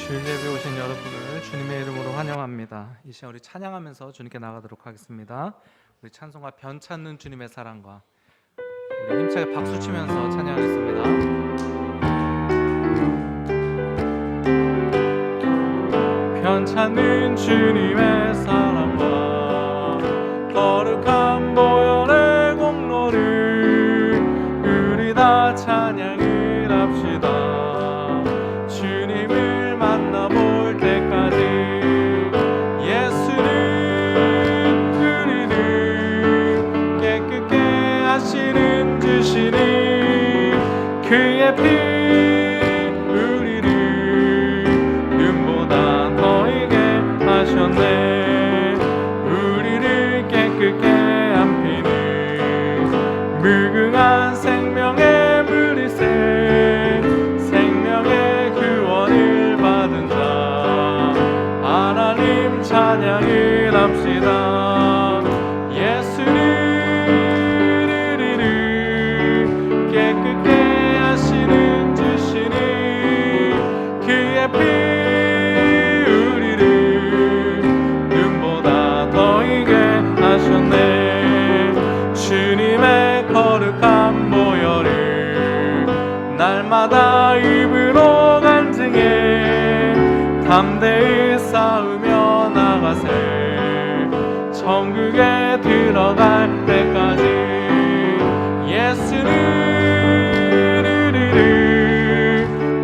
주일 예배 오신 여러분을 주님의 이름으로 환영합니다. 이 시간 우리 찬양하면서 주님께 나가도록 하겠습니다. 우리 찬송가 변 찾는 주님의 사랑과 우리 힘차게 박수 치면서 찬양하겠습니다. 변 찾는 주님의 사랑과 거룩한 보혈의 공로를 우리 다 찬양을 합시다. 주님을 만나볼 때까지 예수는 우리를 깨끗게 하시는 주시니 그의 피 우리를 눈보다 더 이게 하셨네. 우리를 깨끗게 한 피는 무궁한 생명의 물이새 생명의 구원을 받은 자 하나님 찬양을 합시다. 예수를 깨끗게 하시는 주시니 그의 피 우리를 눈보다 더 이게 하셨네. 주님의 거룩한 보혈을 날마다 입으로 간증해 담대히 싸우며 나가세. 천국에 들어갈 때까지 예수를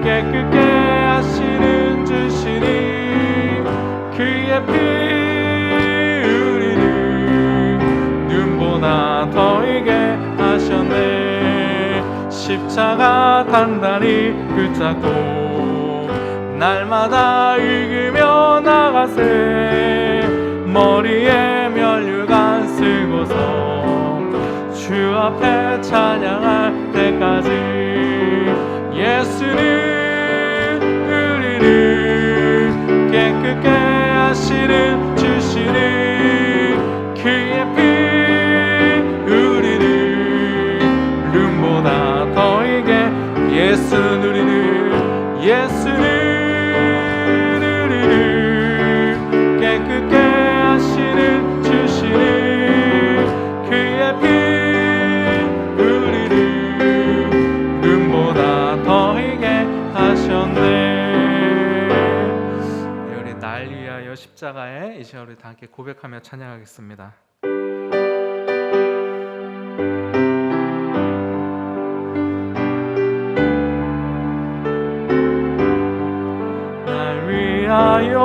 깨끗게 하시는 주시니 그의 피 우리를 눈보다 더 이게 하셨네. 십자가 단단히 붙잡고 날마다 읽으며 나가세. 머리에 면류관 쓰고서 주 앞에 찬양할 때까지 예수는 우리를 깨끗게 하시는 주시니 그의 피 우리를 눈보다 더 이게 예수는 우리를 깨끗게 하시는 주시니 그의 피 우리를 눈보다 더 이게 하셨네. 우리 날 위하여 십자가에 이 시간 우리 다 함께 고백하며 찬양하겠습니다. 날 위하여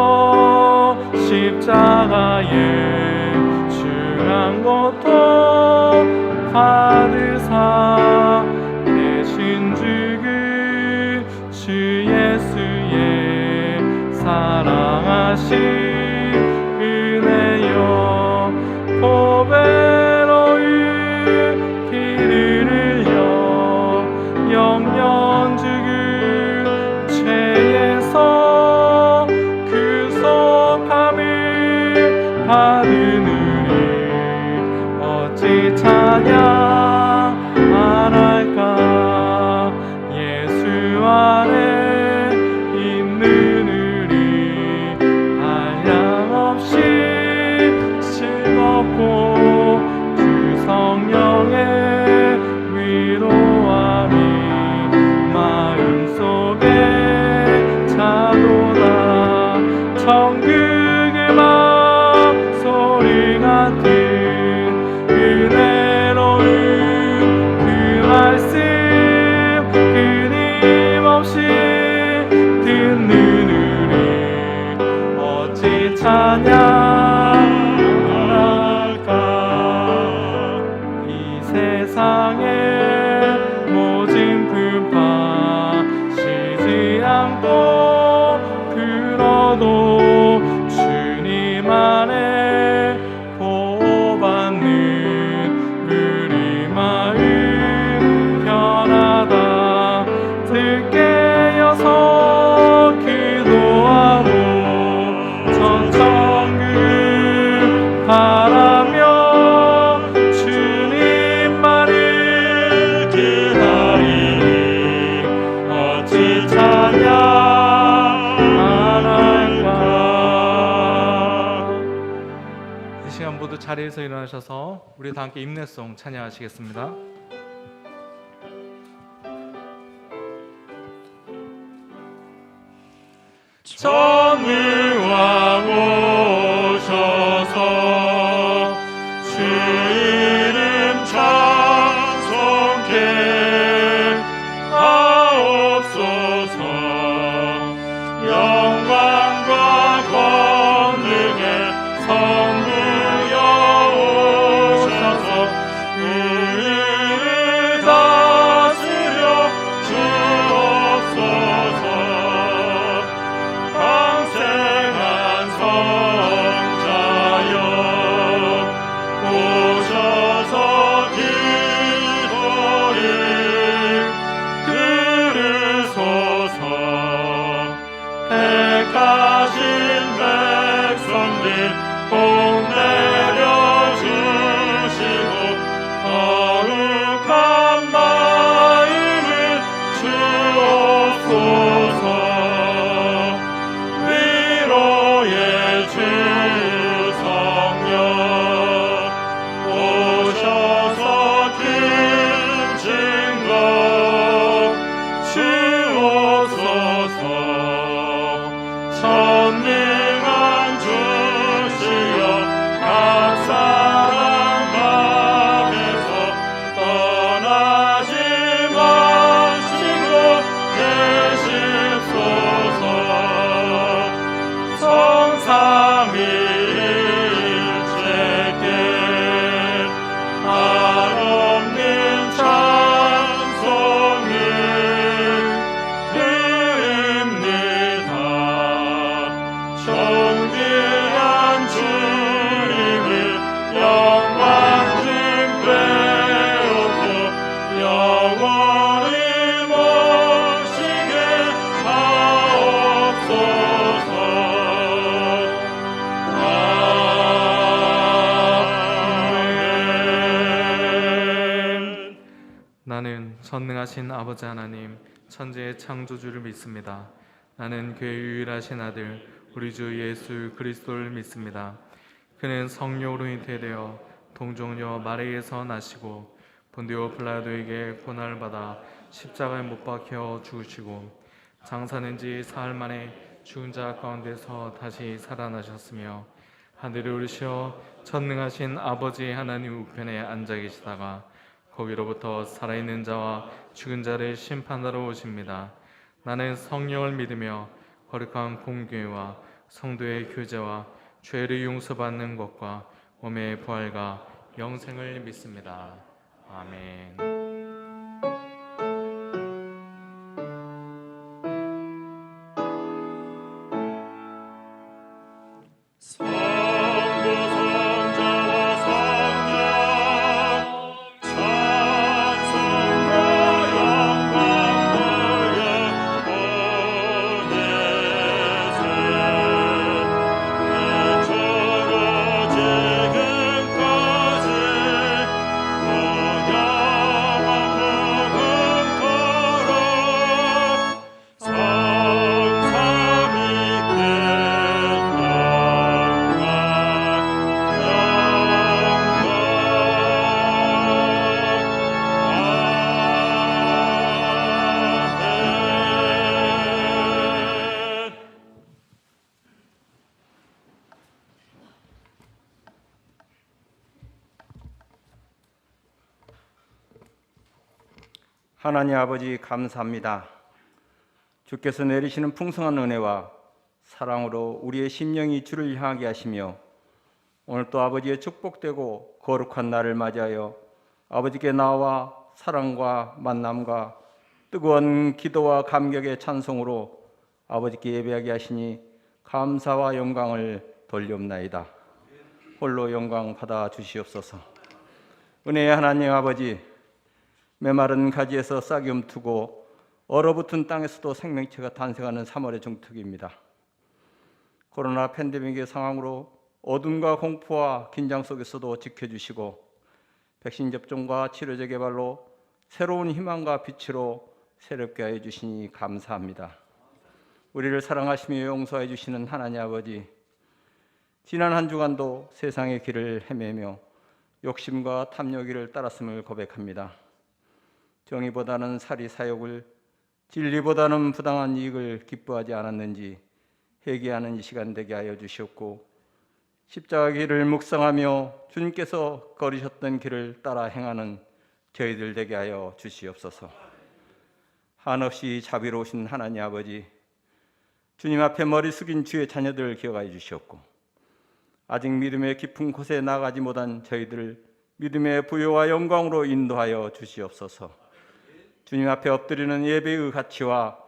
십자가에 중한 고통 받으사 대신 죽은 주 예수의 사랑하신 은혜여 보배로운 피를 흘려 영영 죽은 죄에서 구속함을 받으느니 어찌 찬양 안 할까. 예수 안에 있는 우리 한량없이 즐겁고 주 성령의 위로함이 자리에서 일어나셔서 우리 다 함께 임내송 찬양하시겠습니다. 전능왕 오셔서 주 이름 찬송케 하옵소서. 영광과 권능의 성부여 오셔서 우리를 다스려 주옵소서. 강생한 성자여 오셔서 기도를 들으소서. 택하신 백성들 복 내려주시고 거룩한 마음을 주옵소서. 위로의 주 성령 오셔서 큰 증거 주옵소서. 전능한 주시여 각 사람 앞에서 떠나지 마시고 계십소서. 성삼위일체께 한없는 찬송을 드립니다. 존귀한 주님을 영광 좀 빼앗고 영원히 모시게 하옵소서. 아멘. 나는 전능하신 아버지 하나님 천지의 창조주를 믿습니다. 나는 그의 유일하신 아들 우리 주 예수 그리스도를 믿습니다. 그는 성령으로 잉태되어 동정녀 마리에서 나시고 본디오 빌라도에게 고난을 받아 십자가에 못 박혀 죽으시고 장사된 지 사흘 만에 죽은 자 가운데서 다시 살아나셨으며 하늘에 오르시어 전능하신 아버지 하나님 우편에 앉아 계시다가 거기로부터 살아있는 자와 죽은 자를 심판하러 오십니다. 나는 성령을 믿으며 거룩한 공교회와 성도의 교제와 죄를 용서받는 것과 몸의 부활과 영생을 믿습니다. 아멘. 하나님 아버지 감사합니다. 주께서 내리시는 풍성한 은혜와 사랑으로 우리의 심령이 주를 향하게 하시며 오늘 또 아버지의 축복되고 거룩한 날을 맞이하여 아버지께 나와 사랑과 만남과 뜨거운 기도와 감격의 찬송으로 아버지께 예배하게 하시니 감사와 영광을 돌려옵나이다. 홀로 영광 받아 주시옵소서. 은혜의 하나님 아버지, 메마른 가지에서 싹이 움트고 얼어붙은 땅에서도 생명체가 탄생하는 3월의 중특입니다. 코로나 팬데믹의 상황으로 어둠과 공포와 긴장 속에서도 지켜주시고 백신 접종과 치료제 개발로 새로운 희망과 빛으로 새롭게 하여 주시니 감사합니다. 우리를 사랑하시며 용서해 주시는 하나님 아버지, 지난 한 주간도 세상의 길을 헤매며 욕심과 탐욕을 따랐음을 고백합니다. 정의보다는 사리 사욕을, 진리보다는 부당한 이익을 기뻐하지 않았는지 회개하는 이 시간 되게 하여 주시옵고, 십자가 길을 묵상하며 주님께서 걸으셨던 길을 따라 행하는 저희들 되게 하여 주시옵소서. 한없이 자비로우신 하나님 아버지, 주님 앞에 머리 숙인 주의 자녀들을 기억하여 주시옵고, 아직 믿음의 깊은 곳에 나가지 못한 저희들을 믿음의 부요와 영광으로 인도하여 주시옵소서. 주님 앞에 엎드리는 예배의 가치와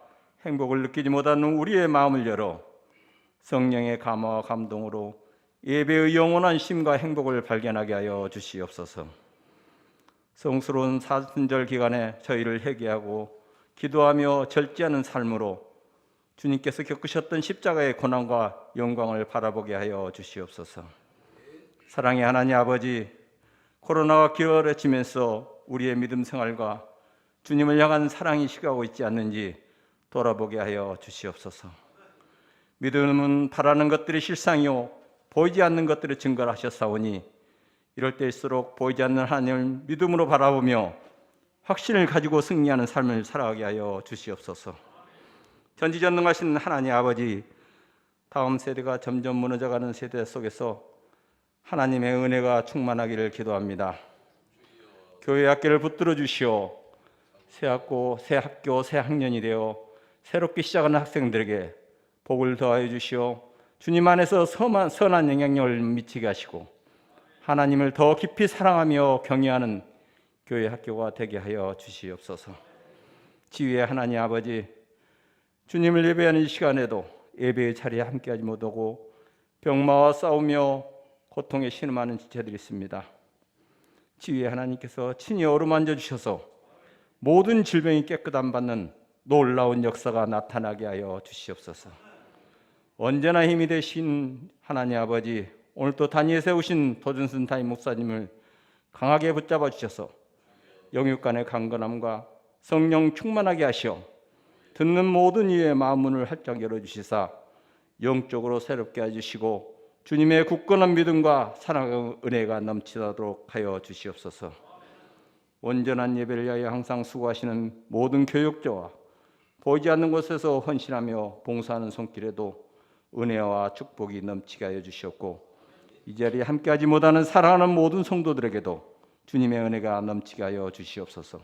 행복을 느끼지 못하는 우리의 마음을 열어 성령의 감화와 감동으로 예배의 영원한 쉼과 행복을 발견하게 하여 주시옵소서. 성스러운 사순절 기간에 저희를 회개하고 기도하며 절제하는 삶으로 주님께서 겪으셨던 십자가의 고난과 영광을 바라보게 하여 주시옵소서. 사랑의 하나님 아버지, 코로나가 기울어지면서 우리의 믿음 생활과 주님을 향한 사랑이 식어가고 있지 않는지 돌아보게 하여 주시옵소서. 믿음은 바라는 것들이 실상이요 보이지 않는 것들을 증거를 하셨사오니, 이럴 때일수록 보이지 않는 하나님을 믿음으로 바라보며 확신을 가지고 승리하는 삶을 살아가게 하여 주시옵소서. 전지전능하신 하나님 아버지, 다음 세대가 점점 무너져가는 세대 속에서 하나님의 은혜가 충만하기를 기도합니다. 교회 학교를 붙들어 주시오. 새 학교, 새 학년이 되어 새롭게 시작하는 학생들에게 복을 더하여 주시오. 주님 안에서 선한 영향력을 미치게 하시고 하나님을 더 깊이 사랑하며 경외하는 교회 학교가 되게 하여 주시옵소서. 지위의 하나님 아버지, 주님을 예배하는 이 시간에도 예배의 자리에 함께하지 못하고 병마와 싸우며 고통에 신음하는 지체들이 있습니다. 지위의 하나님께서 친히 어루만져 주셔서 모든 질병이 깨끗함 받는 놀라운 역사가 나타나게 하여 주시옵소서. 언제나 힘이 되신 하나님 아버지, 오늘 또 단위에 세우신 도준순 담임 목사님을 강하게 붙잡아 주셔서 영육간의 강건함과 성령 충만하게 하시어 듣는 모든 이의 마음문을 활짝 열어주시사 영적으로 새롭게 해주시고 주님의 굳건한 믿음과 사랑의 은혜가 넘치도록 하여 주시옵소서. 온전한 예배를 위하여 항상 수고하시는 모든 교육자와 보이지 않는 곳에서 헌신하며 봉사하는 손길에도 은혜와 축복이 넘치게 하여 주시옵고, 이 자리에 함께하지 못하는 사랑하는 모든 성도들에게도 주님의 은혜가 넘치게 하여 주시옵소서.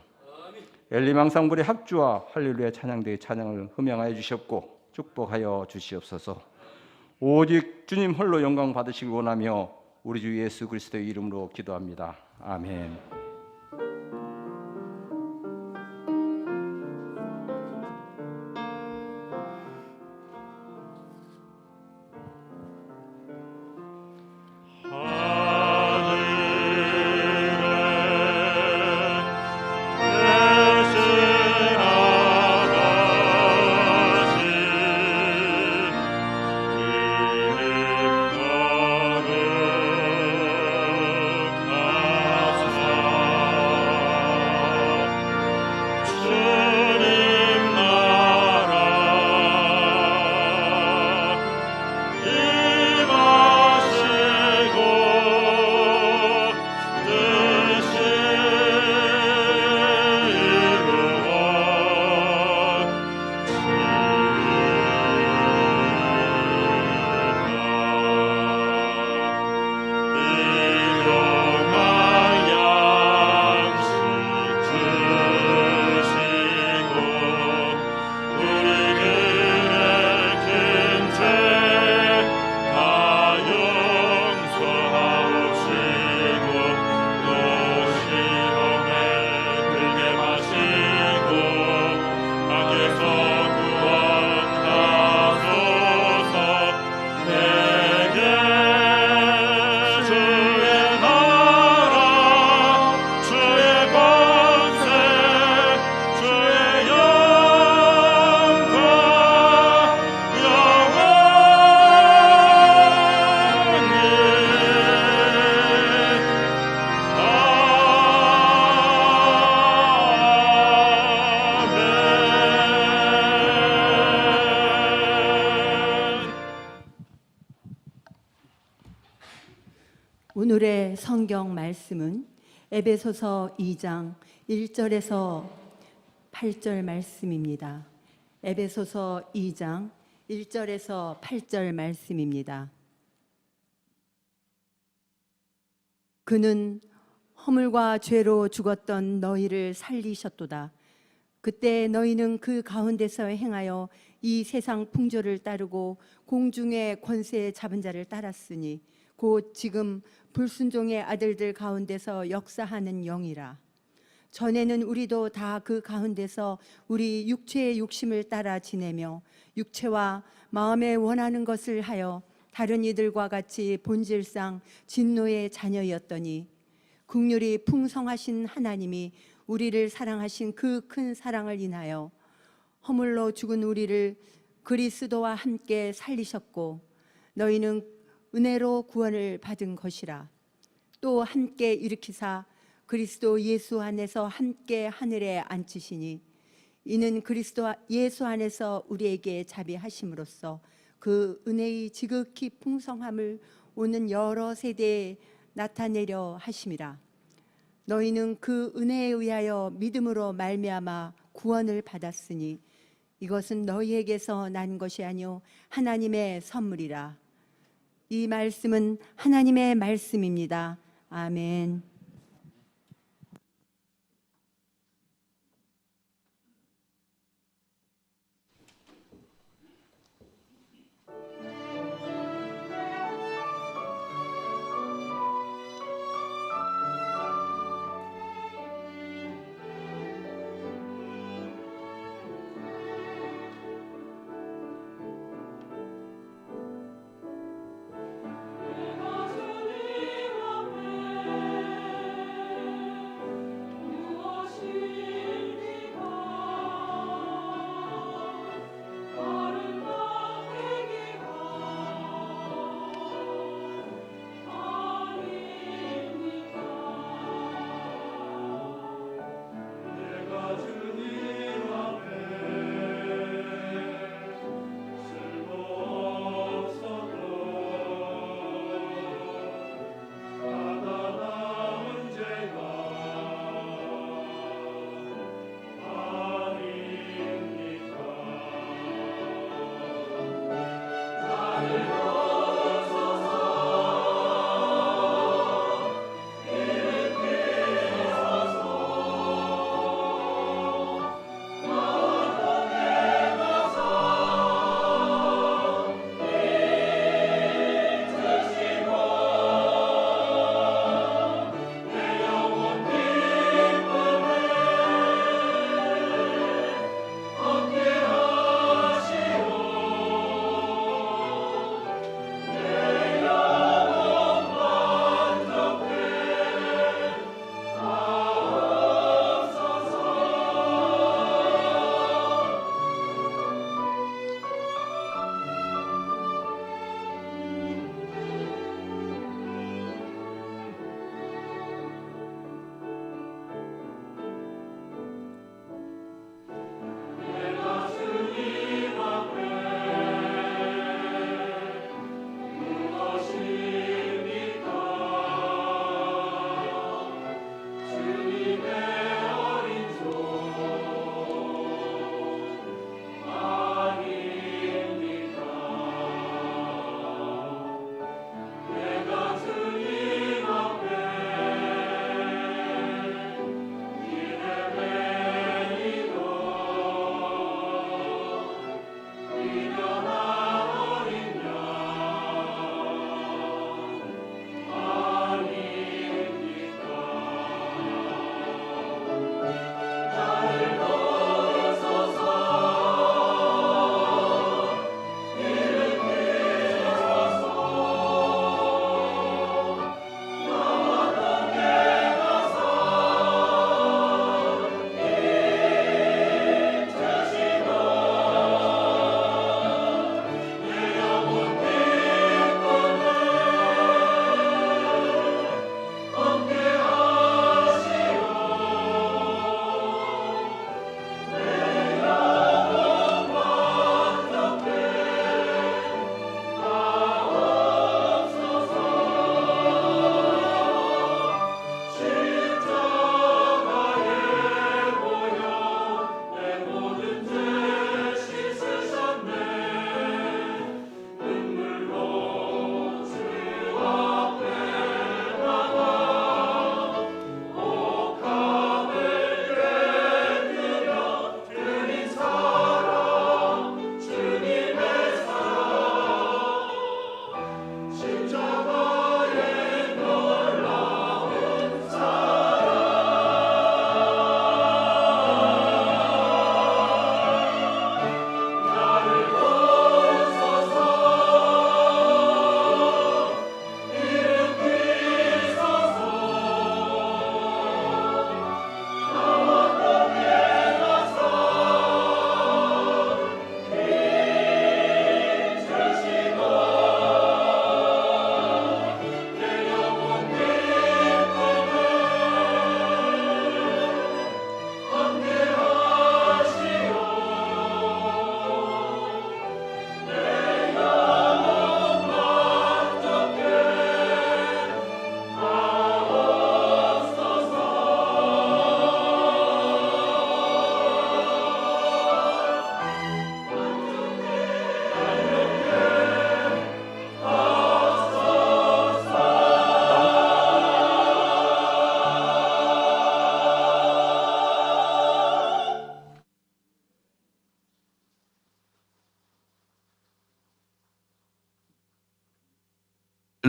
엘리망상불의 합주와 할렐루야 찬양대의 찬양을 흠양하여 주시옵고 축복하여 주시옵소서. 오직 주님 홀로 영광 받으시길 원하며 우리 주 예수 그리스도의 이름으로 기도합니다. 아멘. 하늘에 오늘의 성경 말씀은 에베소서 2장 1절에서 8절 말씀입니다. 에베소서 2장 1절에서 8절 말씀입니다. 그는 허물과 죄로 죽었던 너희를 살리셨도다. 그때 너희는 그 가운데서 행하여 이 세상 풍조를 따르고 공중의 권세 잡은 자를 따랐으니 곧 지금 불순종의 아들들 가운데서 역사하는 영이라. 전에는 우리도 다 그 가운데서 우리 육체의 욕심을 따라 지내며 육체와 마음에 원하는 것을 하여 다른 이들과 같이 본질상 진노의 자녀였더니 긍휼이 풍성하신 하나님이 우리를 사랑하신 그 큰 사랑을 인하여 허물로 죽은 우리를 그리스도와 함께 살리셨고 너희는 은혜로 구원을 받은 것이라. 또 함께 일으키사 그리스도 예수 안에서 함께 하늘에 앉히시니 이는 그리스도 예수 안에서 우리에게 자비하심으로써 그 은혜의 지극히 풍성함을 오는 여러 세대에 나타내려 하심이라. 너희는 그 은혜에 의하여 믿음으로 말미암아 구원을 받았으니 이것은 너희에게서 난 것이 아니요 하나님의 선물이라. 이 말씀은 하나님의 말씀입니다. 아멘.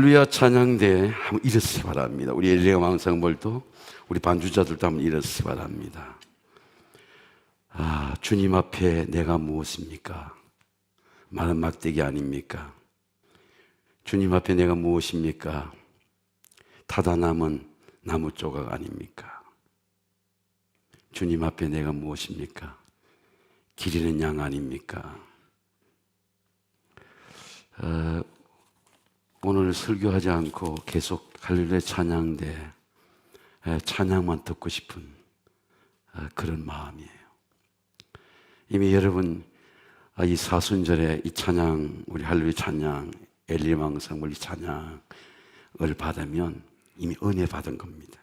할렐루야 찬양대 한번 일어서기 바랍니다. 우리 엘리야 왕성벌도 우리 반주자들도 한번 일어서기 바랍니다. 주님 앞에 내가 무엇입니까? 마른 막대기 아닙니까? 주님 앞에 내가 무엇입니까? 타다 남은 나무 조각 아닙니까? 주님 앞에 내가 무엇입니까? 기르는 양 아닙니까? 오늘 설교하지 않고 계속 할렐루야 찬양대 찬양만 듣고 싶은 그런 마음이에요. 이미 여러분 이 사순절에 이 찬양, 우리 할렐루야 찬양, 엘리야 왕성벌 이 찬양을 받으면 이미 은혜 받은 겁니다.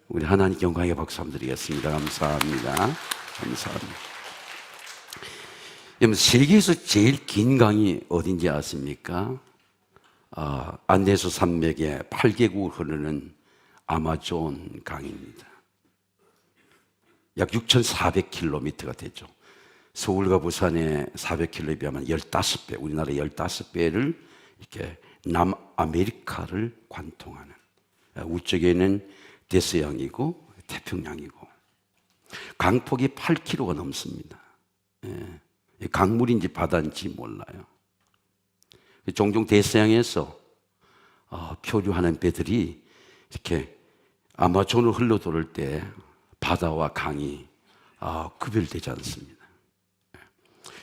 우리 하나님께 영광의 박수 한번 드리겠습니다. 감사합니다. 감사합니다. 여러분 세계에서 제일 긴 강이 어딘지 아십니까? 안데스 산맥의 8개국을 흐르는 아마존 강입니다. 약 6,400km가 되죠. 서울과 부산의 400km에 비하면 15배, 우리나라 15배를 이렇게 남아메리카를 관통하는, 우쪽에는 대서양이고 태평양이고 강폭이 8km가 넘습니다. 강물인지 바다인지 몰라요. 종종 대서양에서 표류하는 배들이 이렇게 아마존을 흘러 돌을 때 바다와 강이 구별되지 않습니다.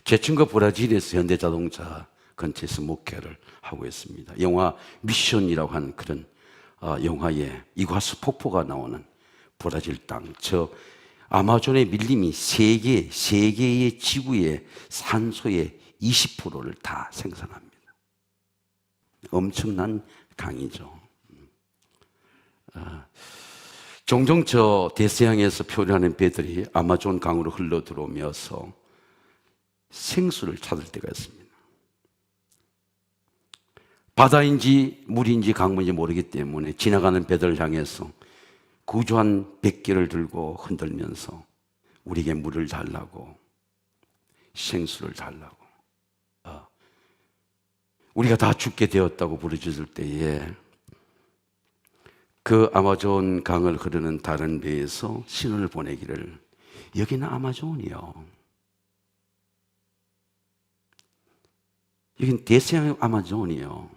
제 친구가 브라질에서 현대자동차 근처에서 목회를 하고 있습니다. 영화 미션이라고 하는 그런 영화에 이과수 폭포가 나오는 브라질 땅, 저 아마존의 밀림이 세계의 지구의 산소의 20%를 다 생산합니다. 엄청난 강이죠. 종종 저 대서양에서 표류하는 배들이 아마존 강으로 흘러 들어오면서 생수를 찾을 때가 있습니다. 바다인지 물인지 강물인지 모르기 때문에 지나가는 배들을 향해서 구조한 백개를 들고 흔들면서 우리에게 물을 달라고, 생수를 달라고, 우리가 다 죽게 되었다고 부르짖을 때에 그 아마존 강을 흐르는 다른 배에서 신호를 보내기를, 여기는 아마존이요, 여긴 대서양의 아마존이요,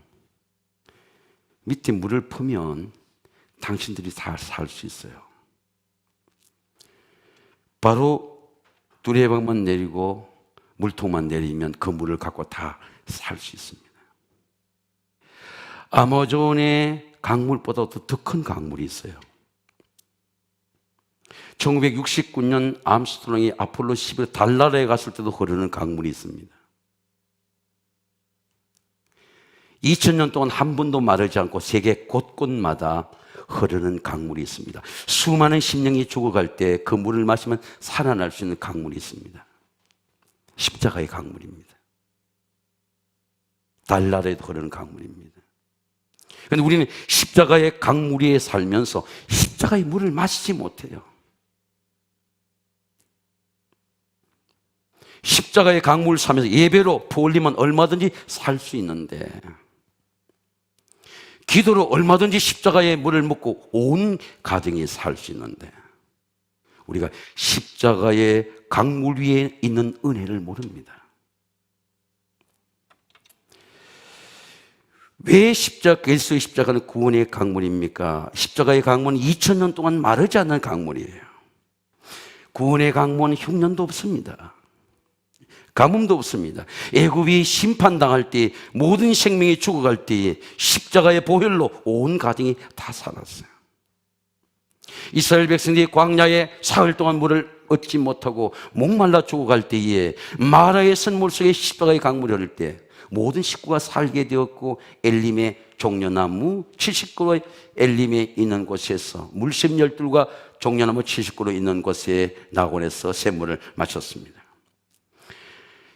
밑에 물을 퍼면 당신들이 다 살 수 있어요. 바로 두레방만 내리고 물통만 내리면 그 물을 갖고 다 살 수 있습니다. 아마존의 강물보다도 더 큰 강물이 있어요. 1969년 암스트롱이 아폴로 11 달나라에 갔을 때도 흐르는 강물이 있습니다. 2000년 동안 한 번도 마르지 않고 세계 곳곳마다 흐르는 강물이 있습니다. 수많은 심령이 죽어갈 때 그 물을 마시면 살아날 수 있는 강물이 있습니다. 십자가의 강물입니다. 달나라에도 흐르는 강물입니다. 그런데 우리는 십자가의 강물 위에 살면서 십자가의 물을 마시지 못해요. 십자가의 강물을 사면서 예배로 부올리면 얼마든지 살 수 있는데, 기도로 얼마든지 십자가의 물을 먹고 온 가정이 살 수 있는데, 우리가 십자가의 강물 위에 있는 은혜를 모릅니다. 왜 그리스도의 십자가는 구원의 강물입니까? 십자가의 강물은 2000년 동안 마르지 않는 강물이에요. 구원의 강물은 흉년도 없습니다. 가뭄도 없습니다. 애굽이 심판당할 때, 모든 생명이 죽어갈 때에 십자가의 보혈로 온 가정이 다 살았어요. 이스라엘 백성들이 광야에 사흘 동안 물을 얻지 못하고 목말라 죽어갈 때에 마라의 선물 속에 십자가의 강물이 흐를 때 모든 식구가 살게 되었고, 엘림의 종려나무 70그루 엘림에 있는 곳에서 물샘 12과 종려나무 70그루 있는 곳에 낙원에서 샘물을 마셨습니다.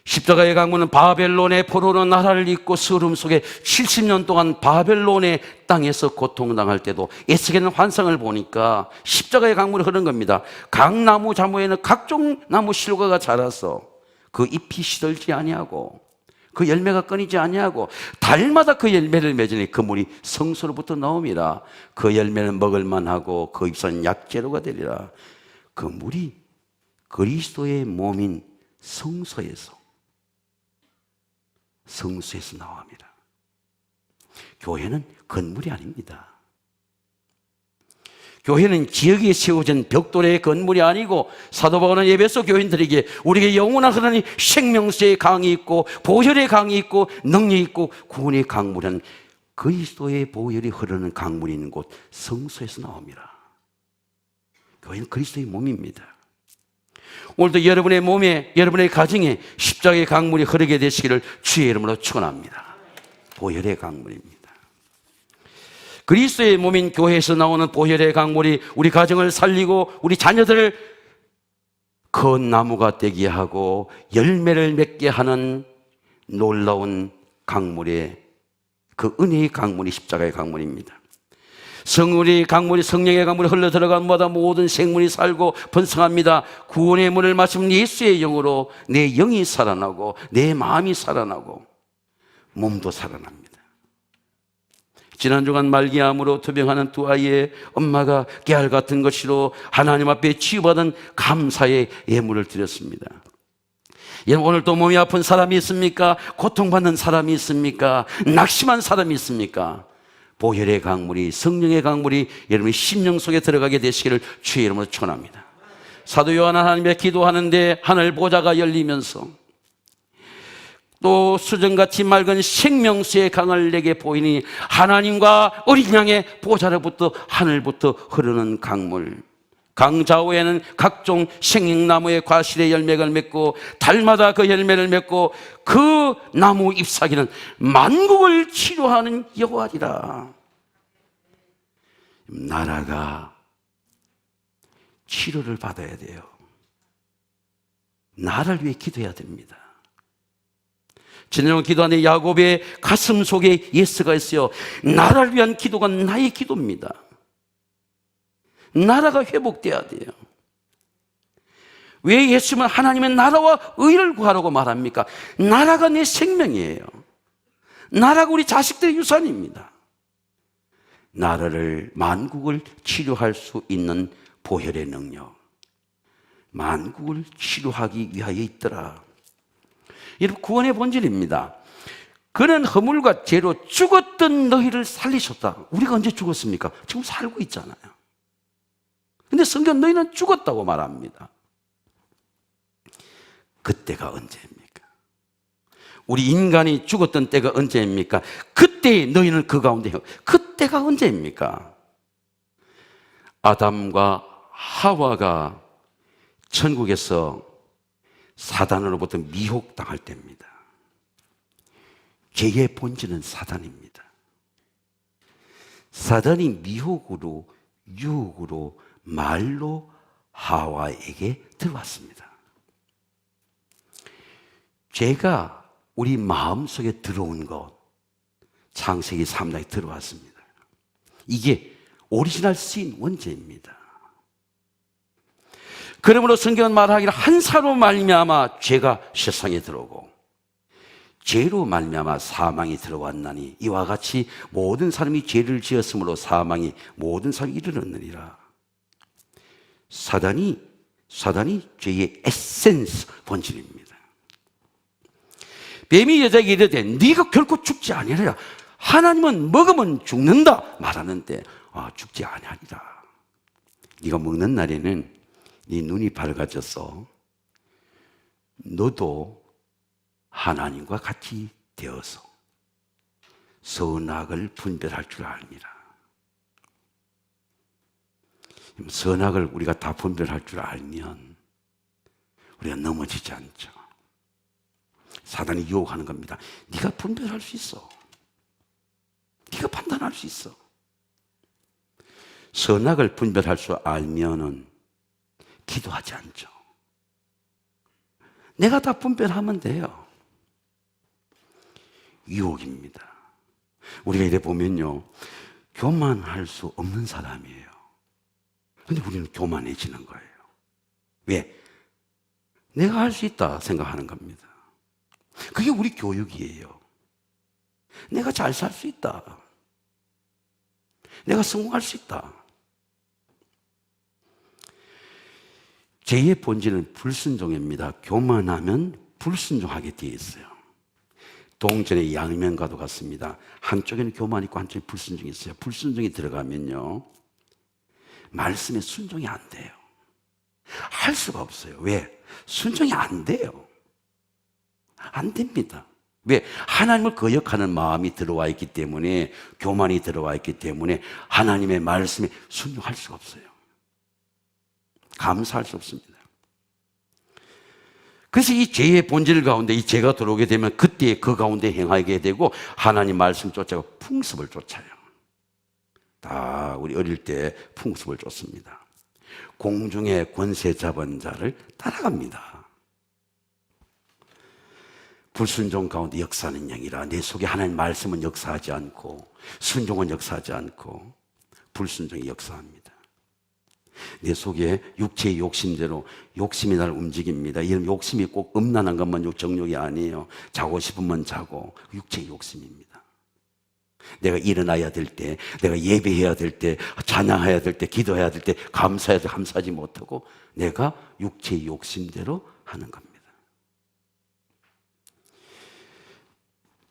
십자가의 강물은 바벨론의 포로로 나라를 잇고 서름 속에 70년 동안 바벨론의 땅에서 고통당할 때도 에스겔은 환상을 보니까 십자가의 강물이 흐르는 겁니다. 각 나무 자무에는 각종 나무 실과가 자라서 그 잎이 시들지 아니하고 그 열매가 끊이지 아니하고 달마다 그 열매를 맺으니 그 물이 성소로부터 나옵니다. 그 열매는 먹을 만하고 그 잎은 약재료가 되리라. 그 물이 그리스도의 몸인 성소에서 나옵니다. 교회는 건물이 아닙니다. 교회는 지역에 세워진 벽돌의 건물이 아니고 사도 바울은 에베소 교인들에게 우리에게 영원한 하나님 생명수의 강이 있고 보혈의 강이 있고 능력이 있고 구원의 강물은 그리스도의 보혈이 흐르는 강물이 있는 곳 성소에서 나옵니다. 교회는 그리스도의 몸입니다. 오늘도 여러분의 몸에, 여러분의 가정에 십자가의 강물이 흐르게 되시기를 주의 이름으로 축원합니다. 보혈의 강물입니다. 그리스도의 몸인 교회에서 나오는 보혈의 강물이 우리 가정을 살리고 우리 자녀들을 큰 나무가 되게 하고 열매를 맺게 하는 놀라운 강물의 그 은혜의 강물이 십자가의 강물입니다. 성령의 강물이 흘러 들어간 마다 모든 생물이 살고 번성합니다. 구원의 물을 마시면 예수의 영으로 내 영이 살아나고 내 마음이 살아나고 몸도 살아납니다. 지난 주간 말기암으로 투병하는 두 아이의 엄마가 깨알 같은 것으로 하나님 앞에 치유받은 감사의 예물을 드렸습니다. 여러분, 오늘 또 몸이 아픈 사람이 있습니까? 고통받는 사람이 있습니까? 낙심한 사람이 있습니까? 보혈의 강물이, 성령의 강물이 여러분의 심령 속에 들어가게 되시기를 주의 이름으로 축원합니다. 사도 요한 하나님의 기도하는데 하늘 보좌가 열리면서 또 수정같이 맑은 생명수의 강을 내게 보이니 하나님과 어린 양의 보좌로부터 하늘부터 흐르는 강물, 강 좌우에는 각종 생명나무의 과실의 열매를 맺고 달마다 그 열매를 맺고 그 나무 잎사귀는 만국을 치료하는 여호와리라. 나라가 치료를 받아야 돼요. 나라를 위해 기도해야 됩니다. 지난번 기도하는 야곱의 가슴 속에 예스가 있어요. 나라를 위한 기도가 나의 기도입니다. 나라가 회복돼야 돼요. 왜 예수님은 하나님의 나라와 의를 구하라고 말합니까? 나라가 내 생명이에요. 나라가 우리 자식들의 유산입니다. 나라를, 만국을 치료할 수 있는 보혈의 능력, 만국을 치료하기 위하여 있더라. 여러분, 구원의 본질입니다. 그는 허물과 죄로 죽었던 너희를 살리셨다. 우리가 언제 죽었습니까? 지금 살고 있잖아요. 근데 성경 너희는 죽었다고 말합니다. 그때가 언제입니까? 우리 인간이 죽었던 때가 언제입니까? 그때 너희는 그 가운데, 그때가 언제입니까? 아담과 하와가 천국에서 사단으로부터 미혹당할 때입니다. 죄의 본질은 사단입니다. 사단이 미혹으로, 유혹으로, 말로 하와에게 들어왔습니다. 죄가 우리 마음속에 들어온 것, 창세기 3장에 들어왔습니다. 이게 오리지널 신 원죄입니다. 그러므로 성경은 말하기를 한 사로 말미암아 죄가 세상에 들어오고 죄로 말미암아 사망이 들어왔나니 이와 같이 모든 사람이 죄를 지었으므로 사망이 모든 사람이 이르렀느니라. 사단이 죄의 에센스, 본질입니다. 뱀이 여자에게 이르되 네가 결코 죽지 아니하리라. 하나님은 먹으면 죽는다 말하는데 죽지 아니하리라. 네가 먹는 날에는 네 눈이 밝아져서 너도 하나님과 같이 되어서 선악을 분별할 줄 알미라. 선악을 우리가 다 분별할 줄 알면 우리가 넘어지지 않죠. 사단이 유혹하는 겁니다. 네가 분별할 수 있어. 네가 판단할 수 있어. 선악을 분별할 줄 알면은 기도하지 않죠. 내가 다 분별하면 돼요. 유혹입니다. 우리가 이래 보면요, 교만할 수 없는 사람이에요. 근데 우리는 교만해지는 거예요. 왜? 내가 할 수 있다 생각하는 겁니다. 그게 우리 교육이에요. 내가 잘 살 수 있다. 내가 성공할 수 있다. 죄의 본질은 불순종입니다. 교만하면 불순종하게 되어 있어요. 동전의 양면과도 같습니다. 한쪽에는 교만이 있고 한쪽에 불순종이 있어요. 불순종이 들어가면요, 말씀에 순종이 안 돼요. 할 수가 없어요. 왜? 순종이 안 돼요. 안 됩니다. 왜? 하나님을 거역하는 마음이 들어와 있기 때문에, 교만이 들어와 있기 때문에 하나님의 말씀에 순종할 수가 없어요. 감사할 수 없습니다. 그래서 이 죄의 본질 가운데 이 죄가 들어오게 되면 그때 그 가운데 행하게 되고 하나님 말씀 쫓아가 풍습을 쫓아요. 다 우리 어릴 때 풍습을 쫓습니다. 공중의 권세 잡은 자를 따라갑니다. 불순종 가운데 역사하는 영이라 내 속에 하나님 말씀은 역사하지 않고 순종은 역사하지 않고 불순종이 역사합니다. 내 속에 육체의 욕심대로 욕심이 날 움직입니다. 이런 욕심이 꼭 음란한 것만 정욕이 아니에요. 자고 싶으면 자고, 육체의 욕심입니다. 내가 일어나야 될 때, 내가 예배해야 될 때, 찬양해야 될 때, 기도해야 될 때 감사해야 될 때 감사하지 못하고 내가 육체의 욕심대로 하는 겁니다.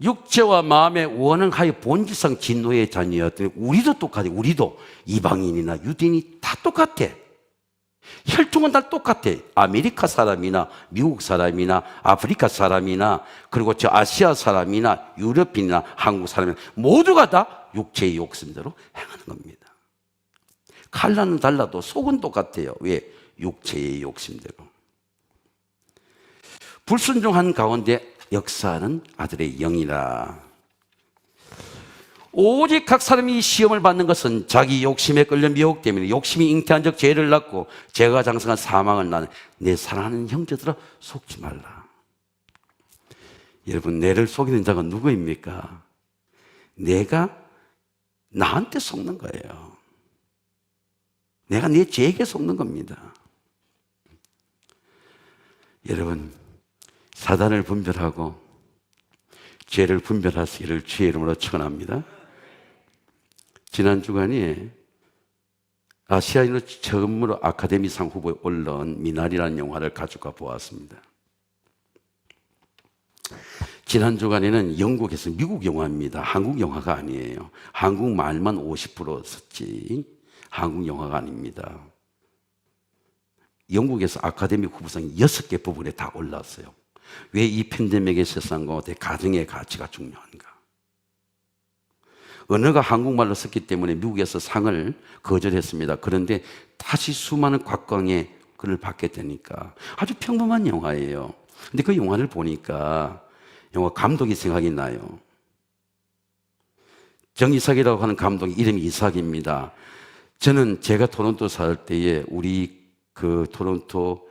육체와 마음의 원한하여 본질상 진노의 자녀였더니 우리도 똑같아요. 우리도 이방인이나 유대인이 다 똑같아. 혈통은 다 똑같아. 아메리카 사람이나 미국 사람이나 아프리카 사람이나 그리고 저 아시아 사람이나 유럽인이나 한국 사람이나 모두가 다 육체의 욕심대로 행하는 겁니다. 칼라는 달라도 속은 똑같아요. 왜? 육체의 욕심대로. 불순종한 가운데 역사하는 아들의 영이라. 오직 각 사람이 시험을 받는 것은 자기 욕심에 끌려 미혹되면 욕심이 잉태한 적 죄를 낳고 죄가 장성한 사망을 낳는 내 사랑하는 형제들아 속지 말라. 여러분, 내를 속이는 자가 누구입니까? 내가 나한테 속는 거예요. 내가 내 죄에게 속는 겁니다. 여러분, 사단을 분별하고 죄를 분별하시기를 주의 이름으로 축원합니다. 지난 주간에 아시아인으로 처음으로 아카데미상 후보에 올라온 미나리라는 영화를 가져가 보았습니다. 지난 주간에는 영국에서 미국 영화입니다. 한국 영화가 아니에요. 한국말만 50% 썼지 한국 영화가 아닙니다. 영국에서 아카데미 후보상 6개 부분에 다 올랐어요. 왜 이 팬데믹의 세상과 가정의 가치가 중요한가? 언어가 한국말로 썼기 때문에 미국에서 상을 거절했습니다. 그런데 다시 수많은 곽광의 글을 받게 되니까 아주 평범한 영화예요. 근데 그 영화를 보니까 영화 감독이 생각이 나요. 정이삭이라고 하는 감독 이름이 이삭입니다. 저는 제가 토론토 살 때에 우리 그 토론토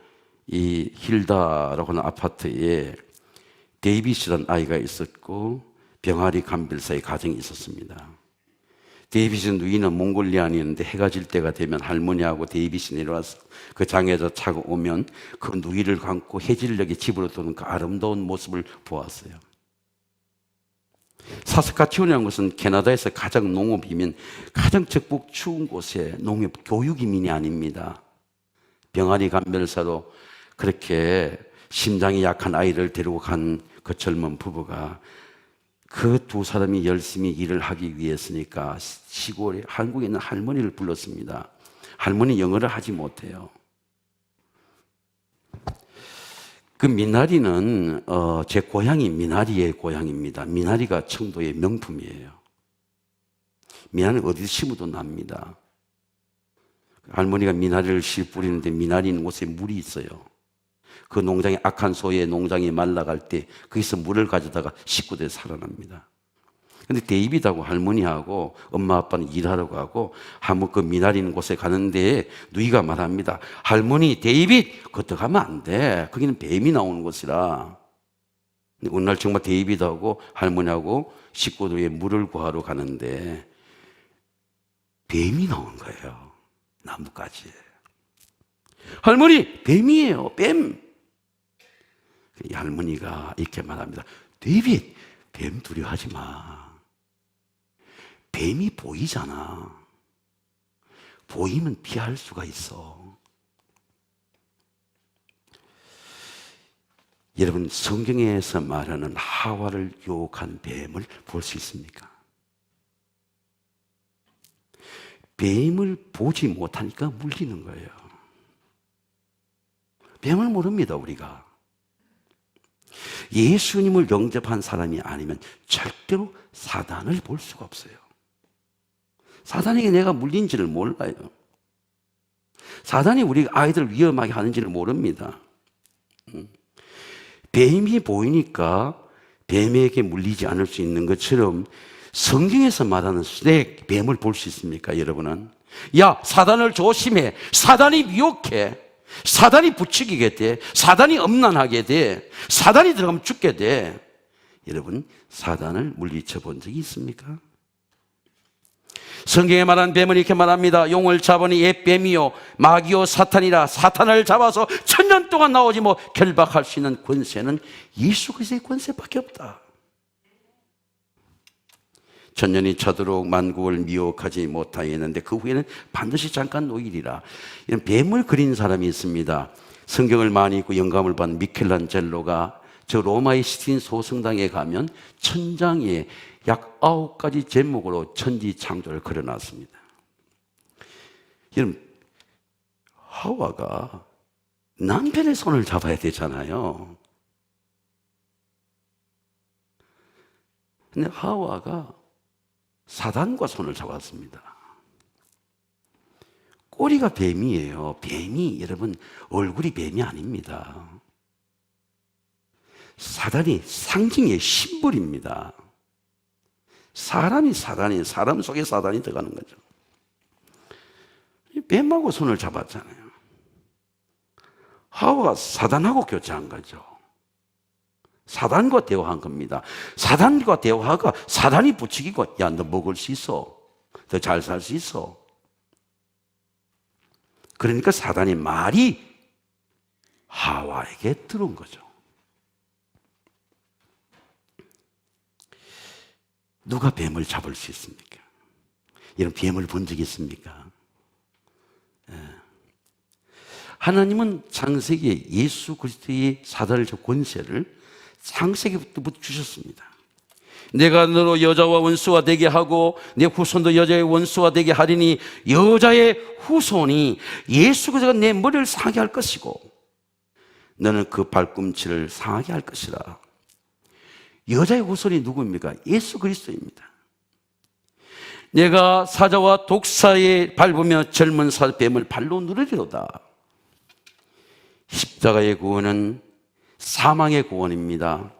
이 힐다라고 하는 아파트에 데이빗이라는 아이가 있었고 병아리 감별사의 가정이 있었습니다. 데이빗은 누이는 몽골리안이었는데 해가 질 때가 되면 할머니하고 데이빗이 내려와서 그 장에서 차고 오면 그 누이를 감고 해질녘에 집으로 도는 그 아름다운 모습을 보았어요. 사스카치온이라는 것은 캐나다에서 가장 농업이면 가장 적북 추운 곳에 농업 교육 이민이 아닙니다. 병아리 감별사로 그렇게 심장이 약한 아이를 데리고 간 그 젊은 부부가 그 두 사람이 열심히 일을 하기 위해서니까 시골에 한국에 있는 할머니를 불렀습니다. 할머니 영어를 하지 못해요. 그 미나리는 제 고향이 미나리의 고향입니다. 미나리가 청도의 명품이에요. 미나리는 어디서 심어도 납니다. 할머니가 미나리를 씨 뿌리는데 미나리 있는 곳에 물이 있어요. 그 농장에 악한 소의 농장이 말라갈 때 거기서 물을 가져다가 식구들이 살아납니다. 근데 데이빗하고 할머니하고 엄마 아빠는 일하러 가고 한번 그 미나리 있는 곳에 가는데 누이가 말합니다. 할머니, 데이빗, 그것도 가면 안 돼. 거기는 뱀이 나오는 곳이라. 근데 어느 날 정말 데이빗하고 할머니하고 식구들이 물을 구하러 가는데 뱀이 나온 거예요. 나뭇가지에. 할머니, 뱀이에요. 뱀. 이 할머니가 이렇게 말합니다. 데이빗, 뱀 두려워하지 마. 뱀이 보이잖아. 보이면 피할 수가 있어. 여러분, 성경에서 말하는 하와를 유혹한 뱀을 볼 수 있습니까? 뱀을 보지 못하니까 물리는 거예요. 뱀을 모릅니다, 우리가. 예수님을 영접한 사람이 아니면 절대로 사단을 볼 수가 없어요. 사단에게 내가 물린지를 몰라요. 사단이 우리 아이들을 위험하게 하는지를 모릅니다. 뱀이 보이니까 뱀에게 물리지 않을 수 있는 것처럼 성경에서 말하는 스낵, 뱀을 볼 수 있습니까, 여러분은? 야, 사단을 조심해. 사단이 미혹해. 사단이 부추기게 돼. 사단이 엄난하게 돼. 사단이 들어가면 죽게 돼. 여러분, 사단을 물리쳐 본 적이 있습니까? 성경에 말한 뱀은 이렇게 말합니다. 용을 잡으니 옛 뱀이요 마귀요 사탄이라. 사탄을 잡아서 1000년 동안 나오지 뭐 결박할 수 있는 권세는 예수 그리스도의 권세밖에 없다. 1000년이 차도록 만국을 미혹하지 못하였는데 그 후에는 반드시 잠깐 놓이리라. 이런 뱀을 그린 사람이 있습니다. 성경을 많이 읽고 영감을 받은 미켈란젤로가 저 로마의 시스틴 소성당에 가면 천장에 약 9가지 제목으로 천지 창조를 그려놨습니다. 여러분, 하와가 남편의 손을 잡아야 되잖아요. 근데 하와가 사단과 손을 잡았습니다. 꼬리가 뱀이에요. 뱀이, 여러분, 얼굴이 뱀이 아닙니다. 사단이 상징의 심벌입니다. 사람이 사단이, 사람 속에 사단이 들어가는 거죠. 뱀하고 손을 잡았잖아요. 하와가 사단하고 교제한 거죠. 사단과 대화한 겁니다. 사단과 대화가 사단이 부추기고, 야, 너 먹을 수 있어. 더 잘 살 수 있어. 그러니까 사단의 말이 하와에게 들어온 거죠. 누가 뱀을 잡을 수 있습니까? 이런 뱀을 본 적이 있습니까? 하나님은 창세기에 예수 그리스도의 사단의 권세를 창세기부터 주셨습니다. 내가 너로 여자와 원수가 되게 하고 내 후손도 여자의 원수가 되게 하리니 여자의 후손이 예수 그리스도가 내 머리를 상하게 할 것이고 너는 그 발꿈치를 상하게 할 것이라. 여자의 후손이 누구입니까? 예수 그리스도입니다. 내가 사자와 독사에 밟으며 젊은 뱀을 발로 누르리로다. 십자가의 구원은 사망의 구원입니다.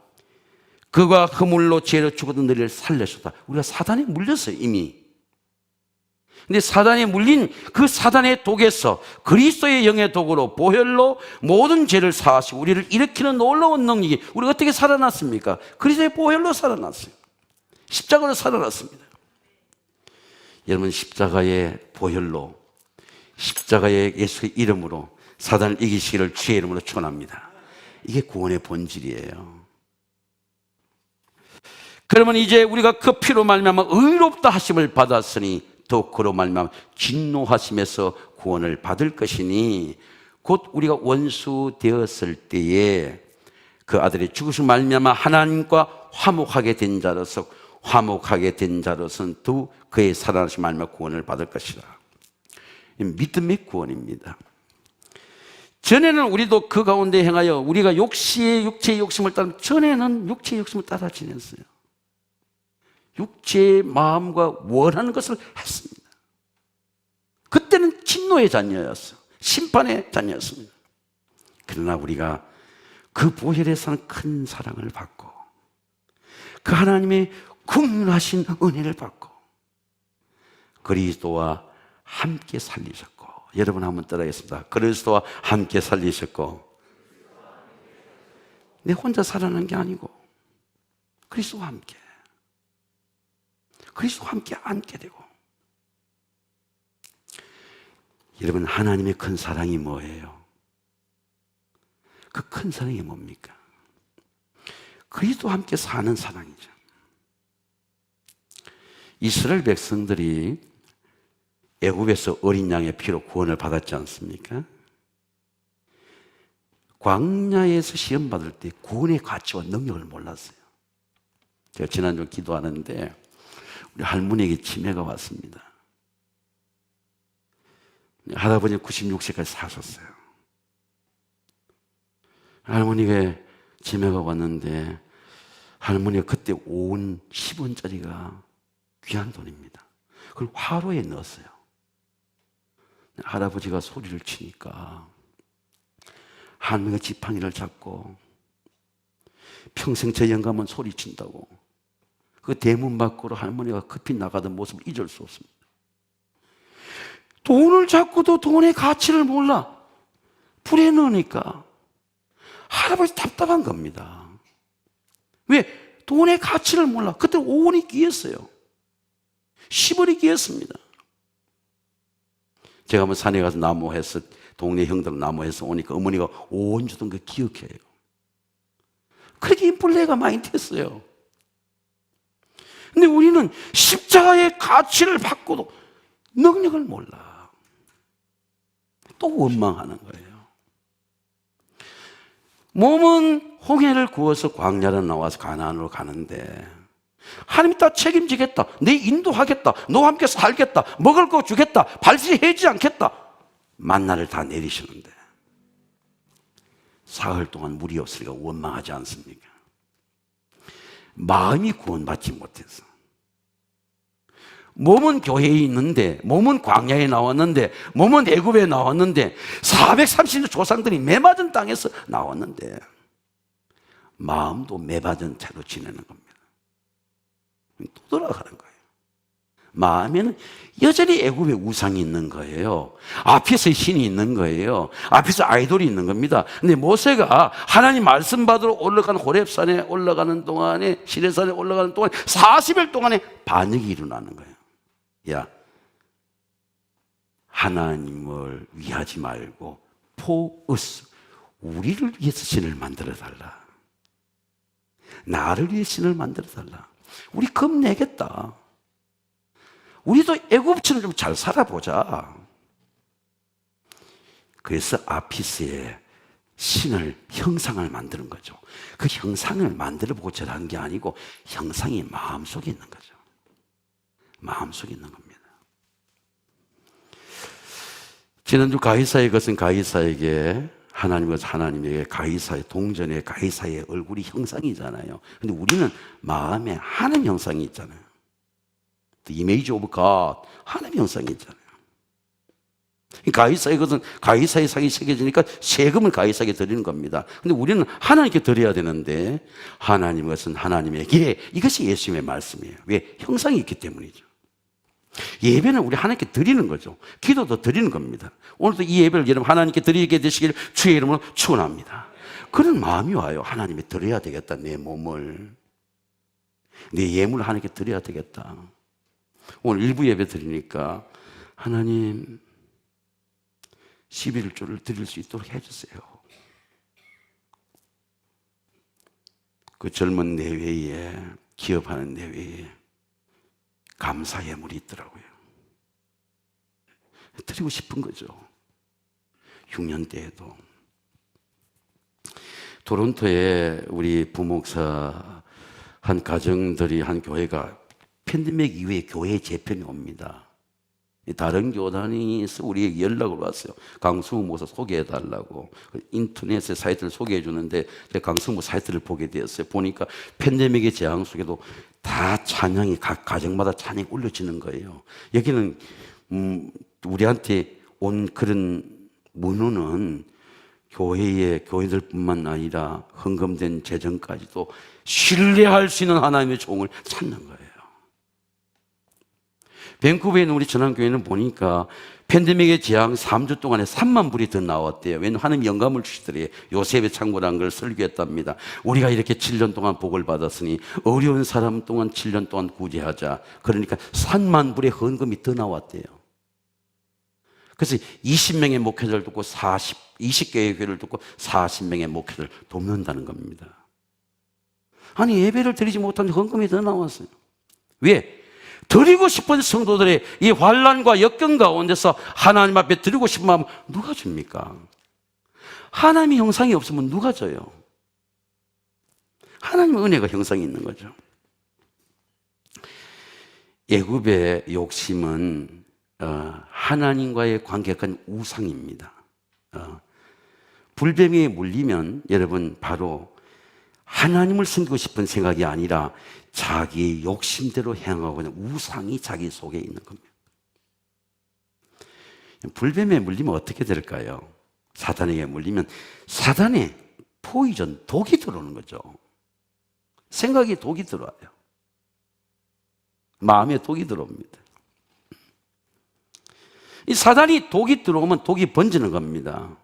그가 그물로 죄로 죽었던 너희를 살려주다. 우리가 사단에 물렸어요, 이미. 근데 사단에 물린 그 사단의 독에서 그리스도의 영의 독으로 보혈로 모든 죄를 사하시고 우리를 일으키는 놀라운 능력이, 우리가 어떻게 살아났습니까? 그리스도의 보혈로 살아났어요. 십자가로 살아났습니다. 여러분, 십자가의 보혈로, 십자가의 예수의 이름으로 사단을 이기시기를 주의 이름으로 축원합니다. 이게 구원의 본질이에요. 그러면 이제 우리가 그 피로 말미암아 의롭다 하심을 받았으니 또 그로 말미암아 진노하심에서 구원을 받을 것이니 곧 우리가 원수 되었을 때에 그 아들의 죽으심 말미암아 하나님과 화목하게 된 자로서 화목하게 된 자로서는 또 그의 살아나심 말미암아 구원을 받을 것이라. 믿음의 구원입니다. 전에는 우리도 그 가운데 행하여 우리가 육체의 욕심을 따라, 전에는 육체의 욕심을 따라 지냈어요. 육체의 마음과 원하는 것을 했습니다. 그때는 진노의 자녀였어요. 심판의 자녀였습니다. 그러나 우리가 그 보혈에서는 큰 사랑을 받고 그 하나님의 긍휼하신 은혜를 받고 그리스도와 함께 살리셨고, 여러분 한번 따라하겠습니다. 그리스도와 함께 살리셨고, 내 혼자 살아난 게 아니고 그리스도와 함께, 그리스도와 함께 앉게 되고. 여러분, 하나님의 큰 사랑이 뭐예요? 그 큰 사랑이 뭡니까? 그리스도와 함께 사는 사랑이죠. 이스라엘 백성들이 애굽에서 어린 양의 피로 구원을 받았지 않습니까? 광야에서 시험 받을 때 구원의 가치와 능력을 몰랐어요. 제가 지난주 기도하는데 우리 할머니에게 치매가 왔습니다. 할아버지 96세까지 사셨어요. 할머니가 치매가 왔는데 할머니가 그때 온 10원짜리가 귀한 돈입니다. 그걸 화로에 넣었어요. 할아버지가 소리를 치니까 할머니가 지팡이를 잡고 평생 저 영감은 소리친다고 그 대문 밖으로 할머니가 급히 나가던 모습을 잊을 수 없습니다. 돈을 잡고도 돈의 가치를 몰라. 불에 넣으니까 할아버지 답답한 겁니다. 왜? 돈의 가치를 몰라. 그때 5원이 귀했어요. 10원이 귀했습니다. 제가 한번 산에 가서 나무해서 동네 형들 나무해서 오니까 어머니가 5원 주던 거 기억해요. 그렇게 인플레가 많이 됐어요. 근데 우리는 십자가의 가치를 받고도 능력을 몰라. 또 원망하는 거예요. 몸은 홍해를 구워서 광야로 나와서 가나안으로 가는데 하나님이 다 책임지겠다. 내 인도하겠다. 너와 함께 살겠다. 먹을 거 주겠다. 발시해지 않겠다. 만나를 다 내리시는데 사흘 동안 물이 없으니까 원망하지 않습니까? 마음이 구원받지 못해서 몸은 교회에 있는데 몸은 광야에 나왔는데 몸은 애굽에 나왔는데 430년 조상들이 매맞은 땅에서 나왔는데 마음도 매맞은 채로 지내는 겁니다. 또 돌아가는 거예요. 마음에는 여전히 애굽의 우상이 있는 거예요. 앞에서 신이 있는 거예요. 앞에서 아이돌이 있는 겁니다. 근데 모세가 하나님 말씀 받으러 올라가는 호렙산에 올라가는 동안에 시내산에 올라가는 동안에 40일 동안에 반역이 일어나는 거예요. 야, 하나님을 위하지 말고 포으스 우리를 위해서 신을 만들어 달라. 나를 위해 신을 만들어 달라. 우리 겁내겠다. 우리도 애굽처럼 좀 잘 살아보자. 그래서 아피스에 신을 형상을 만드는 거죠. 그 형상을 만들어보고 저라는 게 아니고 형상이 마음속에 있는 거죠. 마음속에 있는 겁니다. 지난주 가이사의 것은 가이사에게 하나님과 하나님에게 가이사의 동전의 가이사의 얼굴이 형상이잖아요. 근데 우리는 마음에 하나님 형상이 있잖아요. The image of God, 하나님 형상이 있잖아요. 가이사의 것은 가이사의 상이 새겨지니까 세금을 가이사에게 드리는 겁니다. 근데 우리는 하나님께 드려야 되는데 하나님 것은 하나님에게, 이것이 예수님의 말씀이에요. 왜? 형상이 있기 때문이죠. 예배는 우리 하나님께 드리는 거죠. 기도도 드리는 겁니다. 오늘도 이 예배를 여러분 하나님께 드리게 되시기를 주의 이름으로 축원합니다. 그런 마음이 와요. 하나님에 드려야 되겠다. 내 몸을, 내 예물을 하나님께 드려야 되겠다. 오늘 일부 예배 드리니까 하나님 11조를 드릴 수 있도록 해주세요. 그 젊은 내외에, 기업하는 내외에 감사 예물이 있더라고요. 드리고 싶은 거죠. 6년 때에도 토론토에 우리 부목사 한 가정들이 한 교회가 팬데믹 이후에 교회 재편이 옵니다. 다른 교단에서 우리에게 연락을 왔어요. 강승우 목사 소개해달라고. 인터넷에 사이트를 소개해 주는데 제가 강승우 사이트를 보게 되었어요. 보니까 팬데믹의 재앙 속에도 다 찬양이 각 가정마다 찬양이 올려지는 거예요. 여기는 우리한테 온 그런 문호는 교회의 교회들뿐만 아니라 헌금된 재정까지도 신뢰할 수 있는 하나님의 종을 찾는 거예요. 밴쿠버에 있는 우리 전환교회는 보니까 팬데믹의 재앙 3주 동안에 3만 불이 더 나왔대요. 왜냐하면 하나님 영감을 주시더래요. 요셉의 창고라는 걸 설교했답니다. 우리가 이렇게 7년 동안 복을 받았으니 어려운 사람 동안 7년 동안 구제하자. 그러니까 3만 불의 헌금이 더 나왔대요. 그래서 20명의 목회자를 돕고 20개의 교회를 돕고 40명의 목회자를 돕는다는 겁니다. 아니 예배를 드리지 못한 헌금이 더 나왔어요. 왜? 드리고 싶은 성도들의 이 환난과 역경 가운데서 하나님 앞에 드리고 싶은 마음 누가 줍니까? 하나님의 형상이 없으면 누가 줘요? 하나님의 은혜가 형상이 있는 거죠. 애굽의 욕심은 하나님과의 관계가 우상입니다. 불뱀에 물리면 여러분 바로 하나님을 섬기고 싶은 생각이 아니라 자기의 욕심대로 행하고 있는 우상이 자기 속에 있는 겁니다. 불뱀에 물리면 어떻게 될까요? 사단에게 물리면 사단의 포이전, 독이 들어오는 거죠. 생각에 독이 들어와요. 마음에 독이 들어옵니다. 이 사단이 독이 들어오면 독이 번지는 겁니다.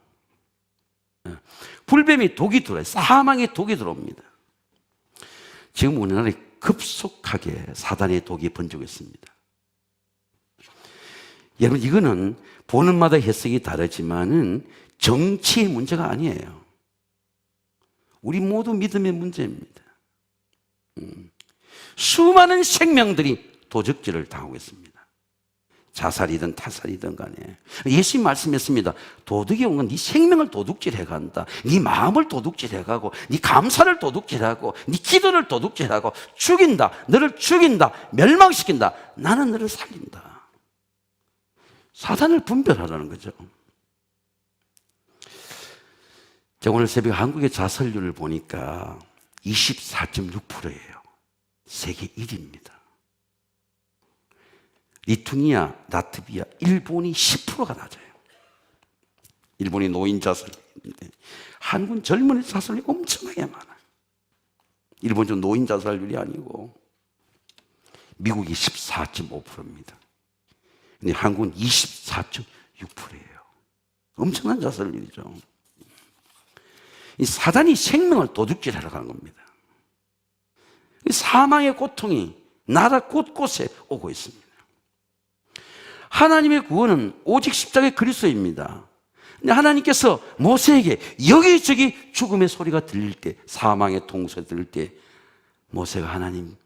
불뱀이 독이 들어와요. 사망의 독이 들어옵니다. 지금 우리나라에 급속하게 사단의 독이 번지고 있습니다. 여러분 이거는 보는 마다 해석이 다르지만은 정치의 문제가 아니에요. 우리 모두 믿음의 문제입니다. 수많은 생명들이 도적질을 당하고 있습니다. 자살이든 타살이든 간에 예수님 말씀했습니다. 도둑이 온 건 네 생명을 도둑질해 간다. 네 마음을 도둑질해 가고 네 감사를 도둑질하고 네 기도를 도둑질하고 죽인다. 너를 죽인다. 멸망시킨다. 나는 너를 살린다. 사단을 분별하라는 거죠. 제가 오늘 새벽에 한국의 자살률을 보니까 24.6%예요. 세계 1위입니다. 리투니아, 라트비아, 일본이 10%가 낮아요. 일본이 노인 자살인데 한국은 젊은이 자살이 엄청나게 많아요. 일본 좀 노인 자살률이 아니고 미국이 14.5%입니다. 근데 한국은 24.6%예요. 엄청난 자살률이죠. 이 사단이 생명을 도둑질하러 가는 겁니다. 사망의 고통이 나라 곳곳에 오고 있습니다. 하나님의 구원은 오직 십자가의 그리스도입니다. 근데 하나님께서 모세에게 여기저기 죽음의 소리가 들릴 때, 사망의 통소리 들릴 때 모세가 하나님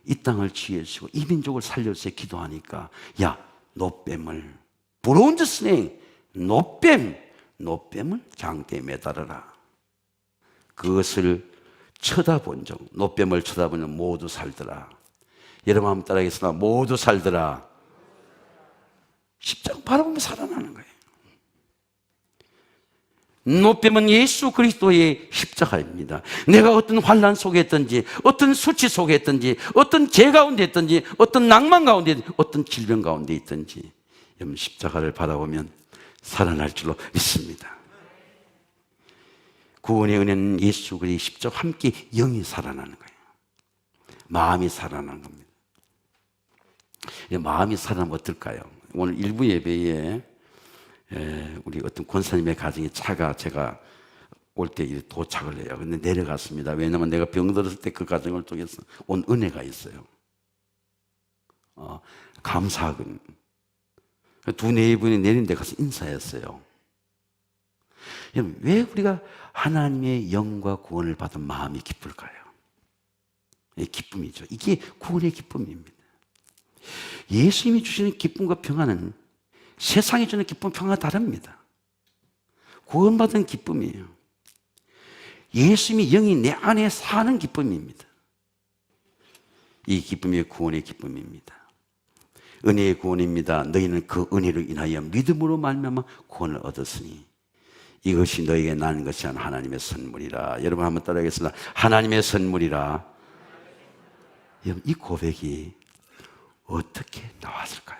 이 땅을 지혜주시고 이 민족을 살려주세요 기도하니까 야 노뱀을 브론즈 스네이크 노뱀을 장대에 매달아라. 그것을 쳐다본 적, 노뱀을 쳐다본 적 모두 살더라. 여러분 한번 따라하겠습니다. 모두 살더라. 십자가 바라보면 살아나는 거예요. 노뱀은 예수 그리스도의 십자가입니다. 내가 어떤 환난 속에 있든지 어떤 수치 속에 있든지 어떤 죄 가운데 있든지 어떤 낭만 가운데 있든지 어떤 질병 가운데 있든지 여러분 십자가를 바라보면 살아날 줄로 믿습니다. 구원의 은혜는 예수 그리스도의 십자가 함께 영이 살아나는 거예요. 마음이 살아나는 겁니다. 마음이 살아나면 어떨까요? 오늘 일부 예배에 우리 어떤 권사님의 가정에 차가 제가 올 때 도착을 해요. 근데 내려갔습니다. 왜냐하면 내가 병들었을 때 그 가정을 통해서 온 은혜가 있어요. 감사하군. 두 네 분이 내린 데 가서 인사했어요. 왜 우리가 하나님의 영과 구원을 받은 마음이 기쁠까요? 기쁨이죠. 이게 구원의 기쁨입니다. 예수님이 주시는 기쁨과 평안은 세상이 주는 기쁨, 평안과 다릅니다. 구원받은 기쁨이에요. 예수님이 영이 내 안에 사는 기쁨입니다. 이 기쁨이 구원의 기쁨입니다. 은혜의 구원입니다. 너희는 그 은혜로 인하여 믿음으로 말미암아 구원을 얻었으니 이것이 너에게 나는 것이 아니라 하나님의 선물이라. 여러분 한번 따라하겠습니다. 하나님의 선물이라. 여러분 이 고백이 어떻게 나왔을까요?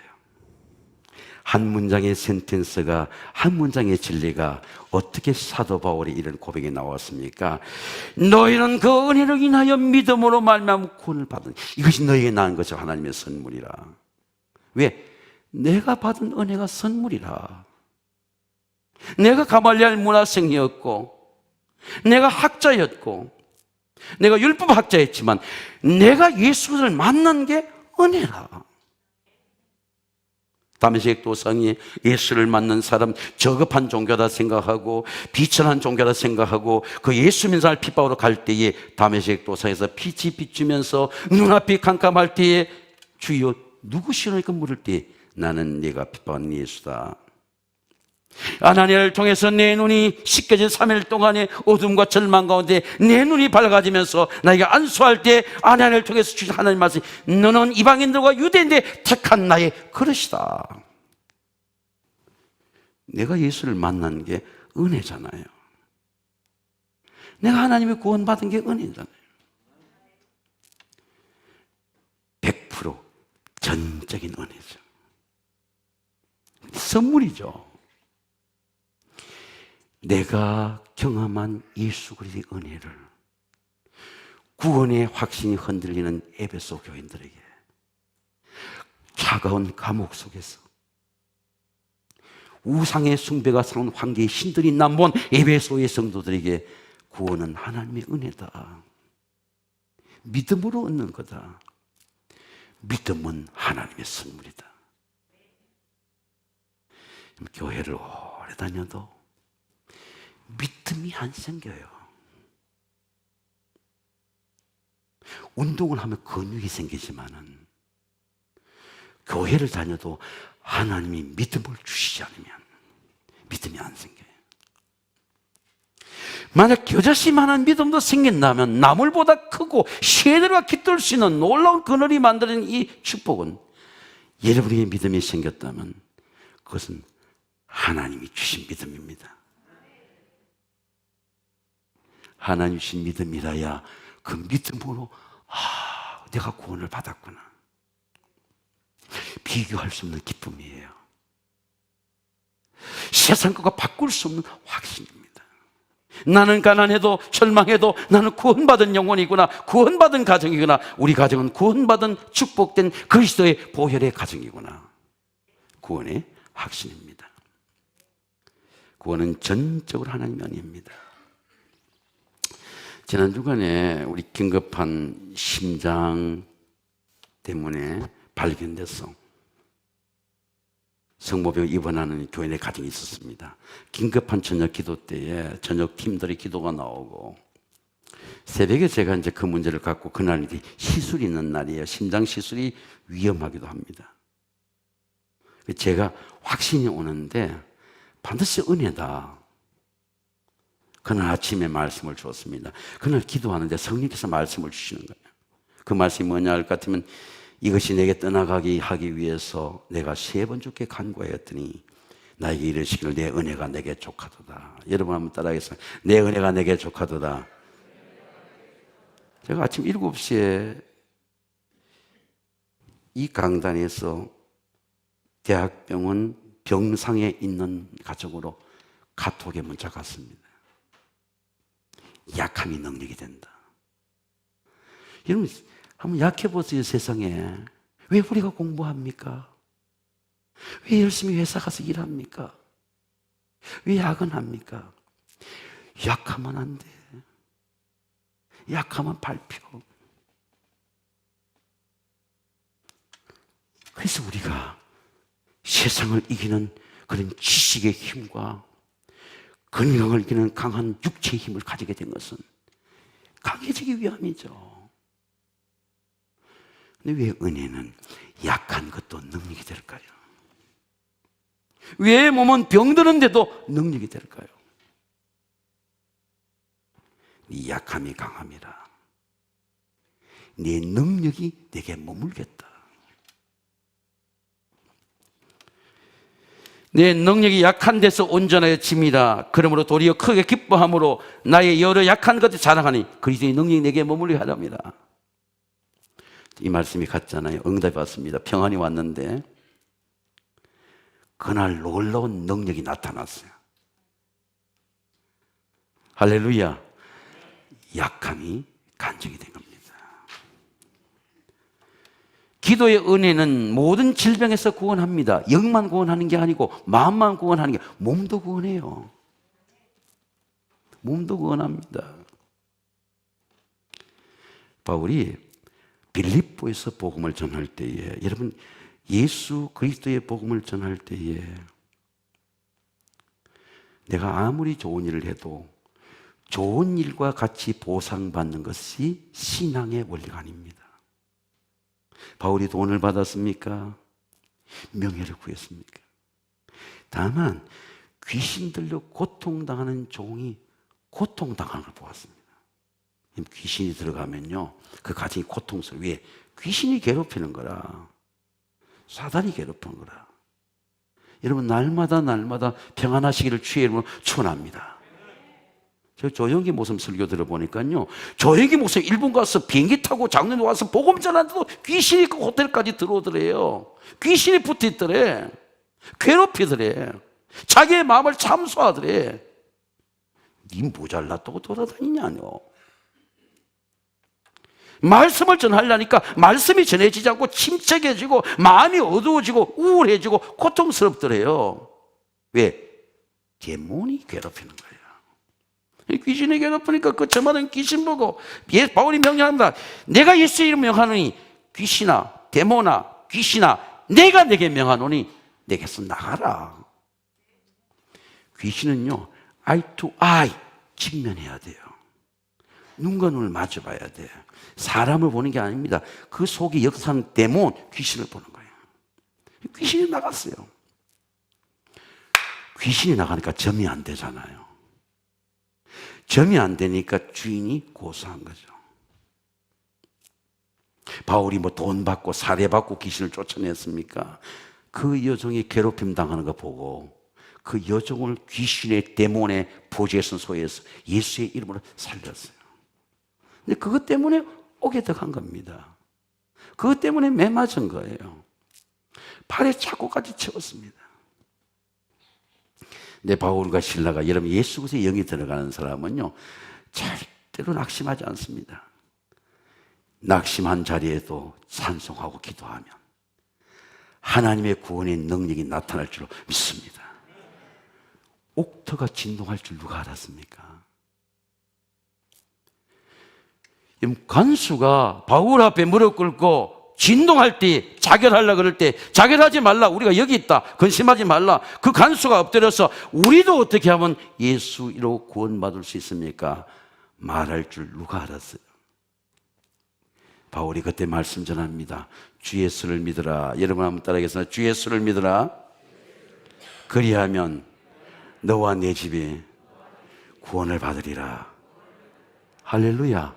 한 문장의 센텐스가, 한 문장의 진리가 어떻게 사도 바울의 이런 고백이 나왔습니까? 너희는 그 은혜로 인하여 믿음으로 말미암아 구원을 받은 이것이 너희에게 나은 것이 하나님의 선물이라. 왜? 내가 받은 은혜가 선물이라. 내가 가말리알 문화생이었고 내가 학자였고 내가 율법학자였지만 내가 예수를 만난 게 은혜라. 다메섹 도상에 예수를 만난 사람 저급한 종교다 생각하고 비천한 종교다 생각하고 그 예수 믿는 사람을 핍박으로 갈 때에 다메섹 도상에서 빛이 비추면서 눈앞이 캄캄할 때에 주여 누구시오니까 물을 때 나는 네가 핍박한 예수다. 아나니아를 통해서 내 눈이 씻겨진 3일 동안의 어둠과 절망 가운데 내 눈이 밝아지면서 나에게 안수할 때 아나니아를 통해서 주신 하나님 말씀이 너는 이방인들과 유대인들의 택한 나의 그릇이다. 내가 예수를 만난 게 은혜잖아요. 내가 하나님의 구원받은 게 은혜잖아요. 100% 전적인 은혜죠. 선물이죠. 내가 경험한 예수 그리스도의 은혜를 구원의 확신이 흔들리는 에베소 교인들에게 차가운 감옥 속에서 우상의 숭배가 상한 황제의 신들이 남본 에베소의 성도들에게 구원은 하나님의 은혜다. 믿음으로 얻는 거다. 믿음은 하나님의 선물이다. 교회를 오래 다녀도 믿음이 안 생겨요. 운동을 하면 근육이 생기지만은 교회를 다녀도 하나님이 믿음을 주시지 않으면 믿음이 안 생겨요. 만약 겨자씨만한 믿음도 생긴다면 나물보다 크고 새들과 깃들 수 있는 놀라운 그늘이 만드는 이 축복은 여러분에게 믿음이 생겼다면 그것은 하나님이 주신 믿음입니다. 하나님 주신 믿음이라야 그 믿음으로 내가 구원을 받았구나. 비교할 수 없는 기쁨이에요. 세상 것과 바꿀 수 없는 확신입니다. 나는 가난해도 절망해도 나는 구원받은 영혼이구나. 구원받은 가정이구나. 우리 가정은 구원받은 축복된 그리스도의 보혈의 가정이구나. 구원의 확신입니다. 구원은 전적으로 하나님의 은혜입니다. 지난 주간에 우리 긴급한 심장 때문에 발견돼서 성모병 입원하는 교회 내 가정이 있었습니다. 긴급한 저녁 기도 때에 저녁 팀들의 기도가 나오고 새벽에 제가 이제 그 문제를 갖고 그날 시술이 있는 날이에요. 심장 시술이 위험하기도 합니다. 제가 확신이 오는데 반드시 은혜다. 그날 아침에 말씀을 주었습니다. 그날 기도하는데 성령께서 말씀을 주시는 거예요. 그 말씀이 뭐냐 할 것 같으면 이것이 내게 떠나가게 하기 위해서 내가 3번 주께 간구하였더니 나에게 이르시기를 내 은혜가 내게 족하도다. 여러분 한번 따라하겠습니다. 내 은혜가 내게 족하도다. 제가 아침 7시에 이 강단에서 대학병원 병상에 있는 가족으로 카톡에 문자가 왔습니다. 약함이 능력이 된다. 여러분 한번 약해보세요. 세상에 왜 우리가 공부합니까? 왜 열심히 회사 가서 일합니까? 왜 야근합니까? 약하면 안 돼. 약하면 발표. 그래서 우리가 세상을 이기는 그런 지식의 힘과 건강을 이기는 강한 육체의 힘을 가지게 된 것은 강해지기 위함이죠. 근데 왜 은혜는 약한 것도 능력이 될까요? 왜 몸은 병드는데도 능력이 될까요? 네 약함이 강함이라. 네 능력이 내게 머물겠다. 내 능력이 약한 데서 온전하여 짐이라. 그러므로 도리어 크게 기뻐함으로 나의 여러 약한 것을 자랑하니 그리스도의 능력이 내게 머물게 하렵니다. 이 말씀이 같잖아요. 응답이 왔습니다. 평안이 왔는데 그날 놀라운 능력이 나타났어요. 할렐루야. 약함이 간증이 된 겁니다. 기도의 은혜는 모든 질병에서 구원합니다. 영만 구원하는 게 아니고 마음만 구원하는 게, 몸도 구원해요. 몸도 구원합니다. 바울이 빌립보에서 복음을 전할 때에 여러분 예수 그리스도의 복음을 전할 때에 내가 아무리 좋은 일을 해도 좋은 일과 같이 보상받는 것이 신앙의 원리가 아닙니다. 바울이 돈을 받았습니까? 명예를 구했습니까? 다만 귀신들로 고통당하는 종이 고통당하는 걸 보았습니다. 귀신이 들어가면요, 그 가정이 고통스러워. 왜? 귀신이 괴롭히는 거라. 사단이 괴롭히는 거라. 여러분, 날마다 평안하시기를 주의 이름으로 축원합니다. 저 조영기 목사님 설교 들어보니까요, 조영기 목사님 일본 가서 비행기 타고 작년에 와서 복음 전하는데도 귀신이 그 호텔까지 들어오더래요. 귀신이 붙어있더래. 괴롭히더래. 자기의 마음을 참소하더래. 니 모잘났다고 돌아다니냐뇨. 말씀을 전하려니까 말씀이 전해지지 않고 침체해지고 마음이 어두워지고 우울해지고 고통스럽더래요. 왜? 데몬이 괴롭히는 거예요. 귀신이 괴롭히니까 그 저마다 귀신 보고 바울이 명령합니다. 내가 예수의 이름 명하노니 귀신아 데몬아 귀신아 내가 내게 명하노니 내게서 나가라. 귀신은요 eye to eye 직면해야 돼요. 눈과 눈을 마주봐야 돼요. 사람을 보는 게 아닙니다. 그 속에 역사하는 데몬, 귀신을 보는 거예요. 귀신이 나갔어요. 귀신이 나가니까 점이 안 되잖아요. 점이 안 되니까 주인이 고소한 거죠. 바울이 뭐 돈 받고 살해 받고 귀신을 쫓아냈습니까? 그 여종이 괴롭힘 당하는 거 보고 그 여종을 귀신의 데몬의 보좌에 선 소에서 예수의 이름으로 살렸어요. 근데 그것 때문에 옥에 들어간 겁니다. 그것 때문에 매 맞은 거예요. 팔에 차고까지 채웠습니다. 근데 바울과 실라가 여러분 예수 그리스도의 영이 들어가는 사람은요 절대로 낙심하지 않습니다. 낙심한 자리에도 찬송하고 기도하면 하나님의 구원의 능력이 나타날 줄 믿습니다. 옥터가 진동할 줄 누가 알았습니까? 간수가 바울 앞에 무릎 꿇고 진동할 때 자결하려고 그럴 때 자결하지 말라, 우리가 여기 있다, 근심하지 말라. 그 간수가 엎드려서 우리도 어떻게 하면 예수로 구원받을 수 있습니까? 말할 줄 누가 알았어요? 바울이 그때 말씀 전합니다. 주 예수를 믿으라. 여러분 한번 따라하겠습니다. 주 예수를 믿으라. 그리하면 너와 내 집이 구원을 받으리라. 할렐루야.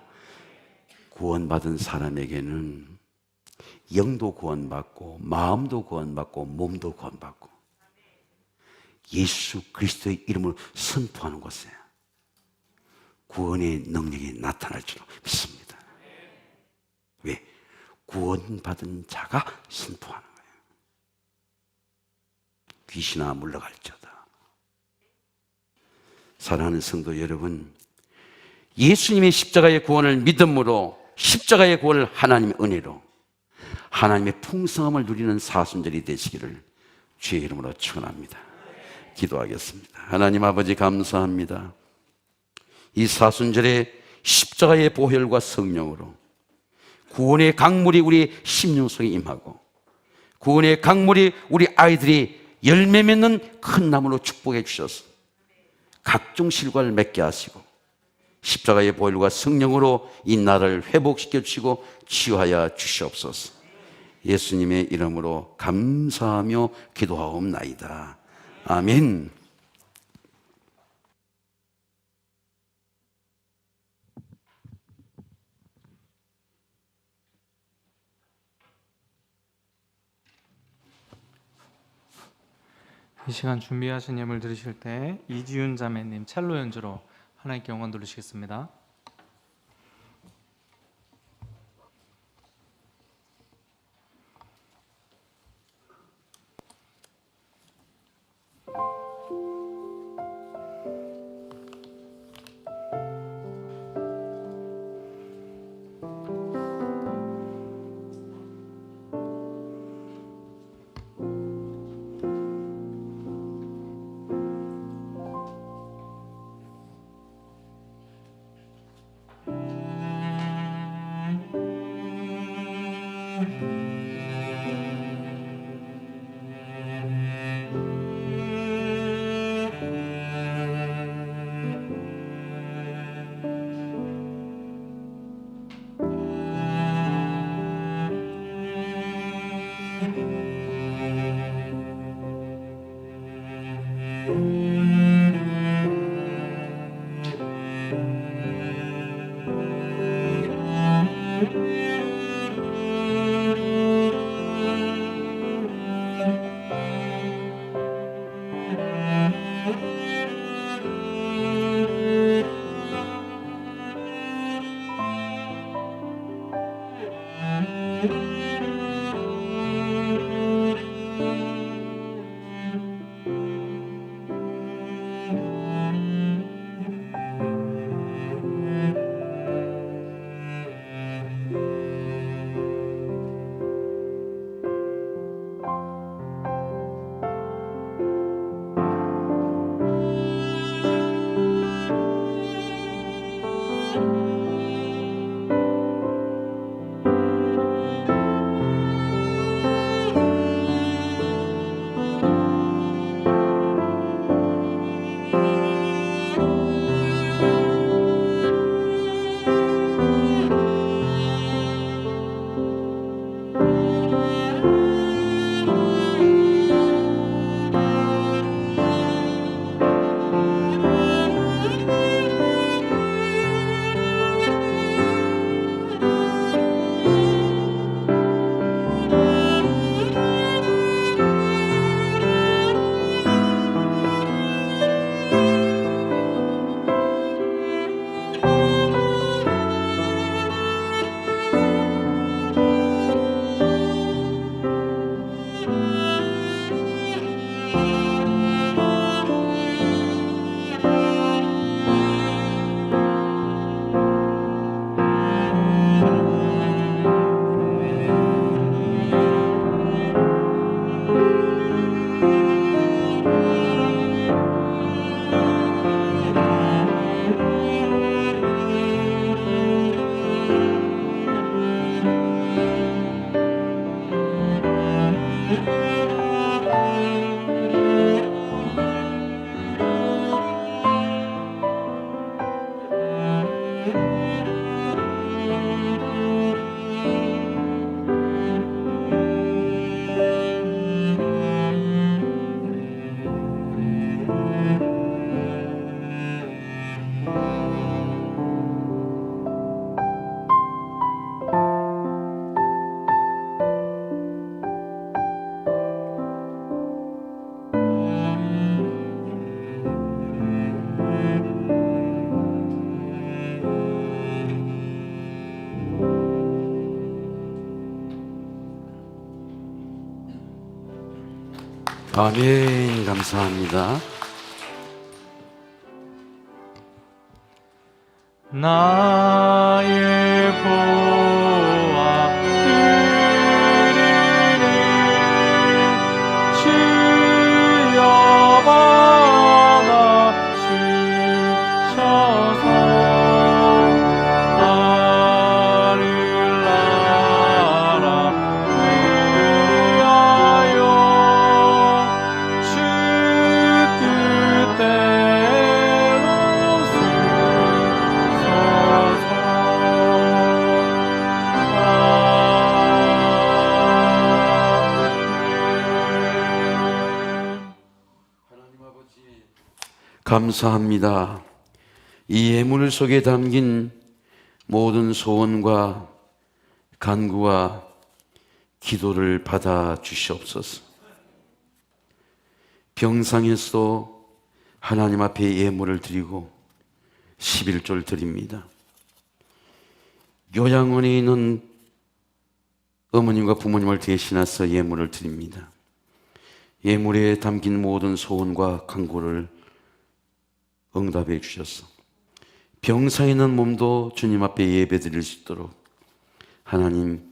구원받은 사람에게는 영도 구원받고 마음도 구원받고 몸도 구원받고 예수 그리스도의 이름을 선포하는 곳에 구원의 능력이 나타날 줄 믿습니다. 왜? 구원받은 자가 선포하는 거예요. 귀신아 물러갈지어다. 사랑하는 성도 여러분, 예수님의 십자가의 구원을 믿음으로 십자가의 구원을 하나님의 은혜로 하나님의 풍성함을 누리는 사순절이 되시기를 주의 이름으로 축원합니다. 기도하겠습니다. 하나님 아버지 감사합니다. 이 사순절에 십자가의 보혈과 성령으로 구원의 강물이 우리 심령 속에 임하고 구원의 강물이 우리 아이들이 열매 맺는 큰 나무로 축복해 주셔서 각종 실과를 맺게 하시고 십자가의 보혈과 성령으로 이 나라를 회복시켜 주시고 치유하여 주시옵소서. 예수님의 이름으로 감사하며 기도하옵나이다. 아멘. 이 시간 준비하신 예물 드리실 때 이지윤 자매님 첼로 연주로 하나님께 영광 돌리시겠습니다. 아멘. 감사합니다. 나의 보아 드리는 주여 받아주셔서 나를 나라 위하여 주 뜻대로 감사합니다. 이 예물 속에 담긴 모든 소원과 간구와 기도를 받아 주시옵소서. 병상에서도 하나님 앞에 예물을 드리고 11조를 드립니다. 요양원에 있는 어머님과 부모님을 대신해서 예물을 드립니다. 예물에 담긴 모든 소원과 간구를 응답해 주셔서 병상에 있는 몸도 주님 앞에 예배 드릴 수 있도록 하나님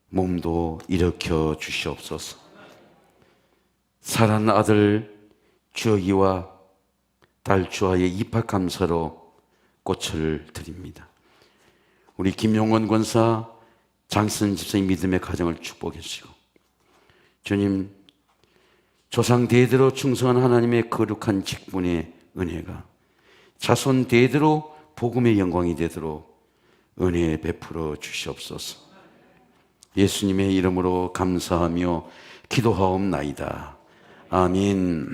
몸도 일으켜 주시옵소서. 사랑하는 아들 주혁이와 딸 주아의 입학 감사로 꽃을 드립니다. 우리 김용원 권사, 장선 집사의 믿음의 가정을 축복해 주시고 주님 조상 대대로 충성한 하나님의 거룩한 직분의 은혜가 자손 대대로 복음의 영광이 되도록 은혜 베풀어 주시옵소서. 예수님의 이름으로 감사하며 기도하옵나이다. 아멘.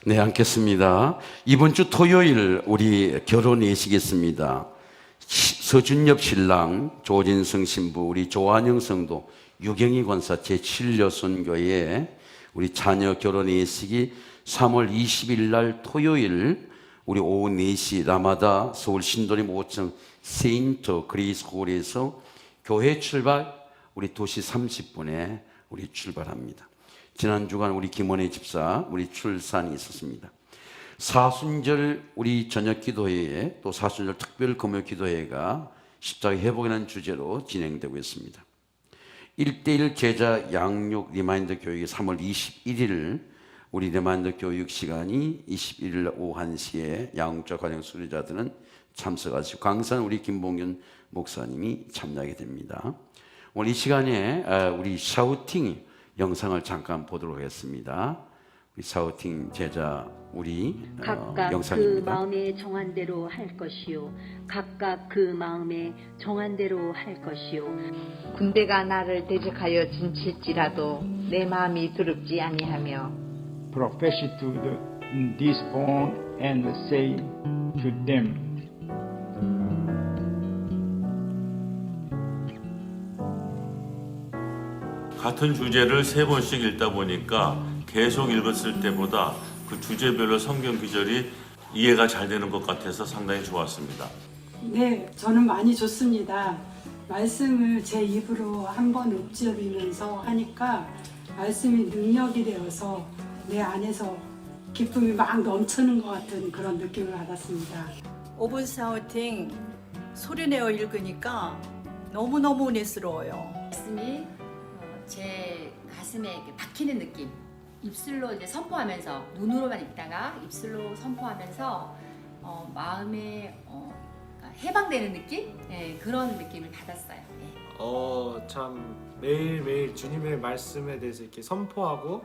네, 앉겠습니다. 이번 주 토요일 우리 결혼 예식했습니다. 서준엽 신랑, 조진성 신부, 우리 조한영 성도, 유경희 권사 제7여순교회 우리 자녀 결혼 예식이 3월 20일 날 토요일 우리 오후 4시 라마다 서울 신도림 5층 세인트 그레이스홀에서 교회 출발 우리 2시 30분에 우리 출발합니다. 지난 주간 우리 김원혜 집사 우리 출산이 있었습니다. 사순절 우리 저녁 기도회에 또 사순절 특별 금요 기도회가 십자가 회복이라는 주제로 진행되고 있습니다. 1:1 제자 양육 리마인더 교육이 3월 21일 우리 리마인더 교육 시간이 21일 오후 1시에 양육자 과정 수료자들은 참석하시고 강사는 우리 김봉균 목사님이 참여하게 됩니다. 오늘 이 시간에 우리 샤우팅 영상을 잠깐 보도록 하겠습니다. 우리 샤우팅 제자 우리 각각 그 영상입니다. 마음의 정한대로 할 것이요 각각 그 마음의 정한대로 할 것이요 군대가 나를 대적하여 진칠지라도 내 마음이 두렵지 아니하며 profess to this bone and say to them, 같은 주제를 3번씩 읽다 보니까 계속 읽었을 때보다 그 주제별로 성경 구절이 이해가 잘 되는 것 같아서 상당히 좋았습니다. 네, 저는 많이 좋습니다. 말씀을 제 입으로 한번 읊조리면서 하니까 말씀이 능력이 되어서 내 안에서 기쁨이 막 넘치는 것 같은 그런 느낌을 받았습니다. 오븐 샤우팅 소리내어 읽으니까 너무너무 은혜스러워요. 말씀이 제 가슴에 이렇게 박히는 느낌. 입술로 이제 선포하면서 눈으로만 읽다가 입술로 선포하면서 마음에 해방되는 느낌? 네, 그런 느낌을 받았어요. 네. 참 매일매일 주님의 말씀에 대해서 이렇게 선포하고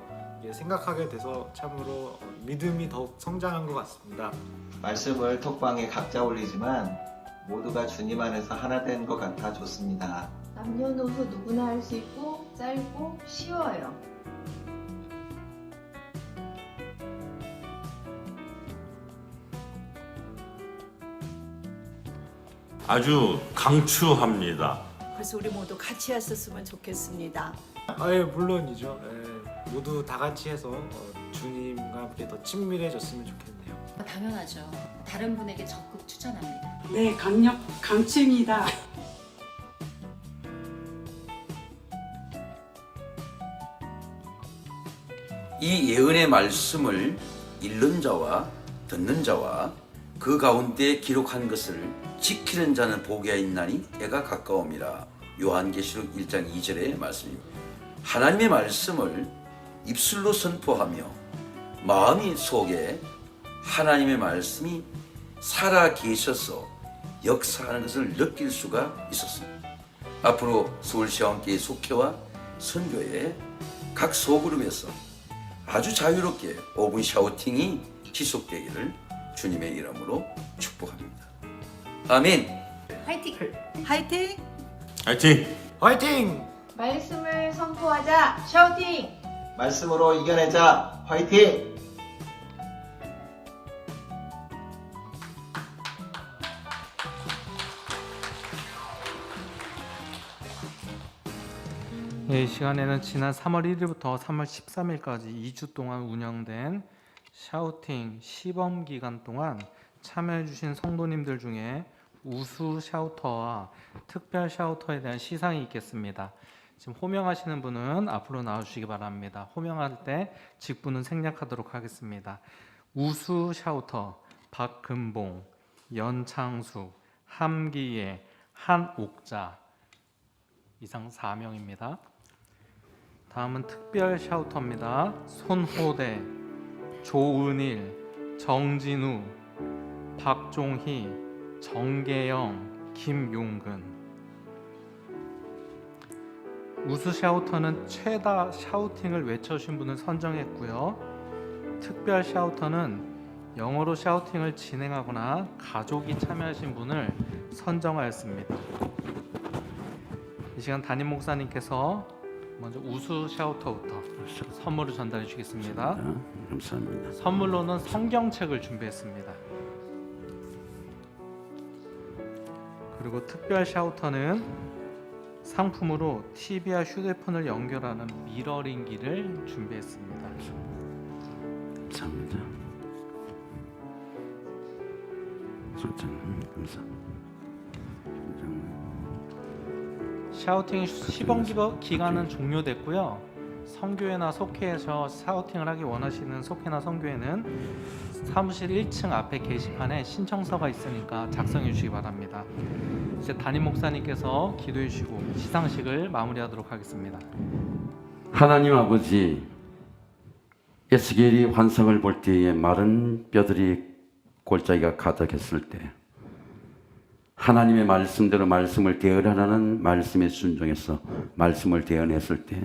생각하게 돼서 참으로 믿음이 더욱 성장한 것 같습니다. 말씀을 톡방에 각자 올리지만 모두가 주님 안에서 하나 된 것 같아 좋습니다. 남녀노소 누구나 할 수 있고 짧고 쉬워요. 아주 강추합니다. 그래서 우리 모두 같이 했었으면 좋겠습니다. 물론이죠. 모두 다 같이 해서 주님과 함께 더 친밀해졌으면 좋겠네요. 당연하죠. 다른 분에게 적극 추천합니다. 네, 강추입니다. 이 예언의 말씀을 읽는 자와 듣는 자와 그 가운데 기록한 것을 지키는 자는 복이 있나니 때가 가까움이라. 요한계시록 1장 2절의 말씀입니다. 하나님의 말씀을 입술로 선포하며 마음 속에 하나님의 말씀이 살아 계셔서 역사하는 것을 느낄 수가 있었습니다. 앞으로 서울시와함께 속회와 선교회 각 소그룹에서 아주 자유롭게 오븐 샤우팅이 지속되기를 주님의 이름으로 축복합니다. 아멘. 화이팅! 화이팅! 화이팅! 화이팅! 말씀을 선포하자. 샤우팅! 말씀으로 이겨내자. 화이팅! 이 시간에는 지난 3월 1일부터 3월 13일까지 2주 동안 운영된 샤우팅 시범 기간 동안 참여해 주신 성도님들 중에 우수 샤우터와 특별 샤우터에 대한 시상이 있겠습니다. 지금 호명하시는 분은 앞으로 나와주시기 바랍니다. 호명할 때 직분은 생략하도록 하겠습니다. 우수 샤우터 박금봉, 연창수, 함기예, 한옥자 이상 4명입니다. 다음은 특별 샤우터입니다. 손호대, 조은일, 정진우, 박종희, 정계영, 김용근. 우수 샤우터는 최다 샤우팅을 외쳐주신 분을 선정했고요. 특별 샤우터는 영어로 샤우팅을 진행하거나 가족이 참여하신 분을 선정하였습니다. 이 시간 담임 목사님께서 먼저 우수 샤우터부터 선물을 전달해 주겠습니다. 감사합니다. 선물로는 성경책을 준비했습니다. 그리고 특별 샤우터는 상품으로 TV와 휴대폰을 연결하는 미러링기를 준비했습니다. 감사합니다. 감사합니다. 샤우팅 시범 기간은 종료됐고요. 성교회나 속회에서 샤우팅을 하기 원하시는 속회나 성교회는 사무실 1층 앞에 게시판에 신청서가 있으니까 작성해 주시기 바랍니다. 이제 담임 목사님께서 기도해 주시고 시상식을 마무리하도록 하겠습니다. 하나님 아버지, 에스겔이 환상을 볼 때에 마른 뼈들이 골짜기가 가득했을 때 하나님의 말씀대로 말씀을 대언하는 말씀에 순종해서 말씀을 대언했을 때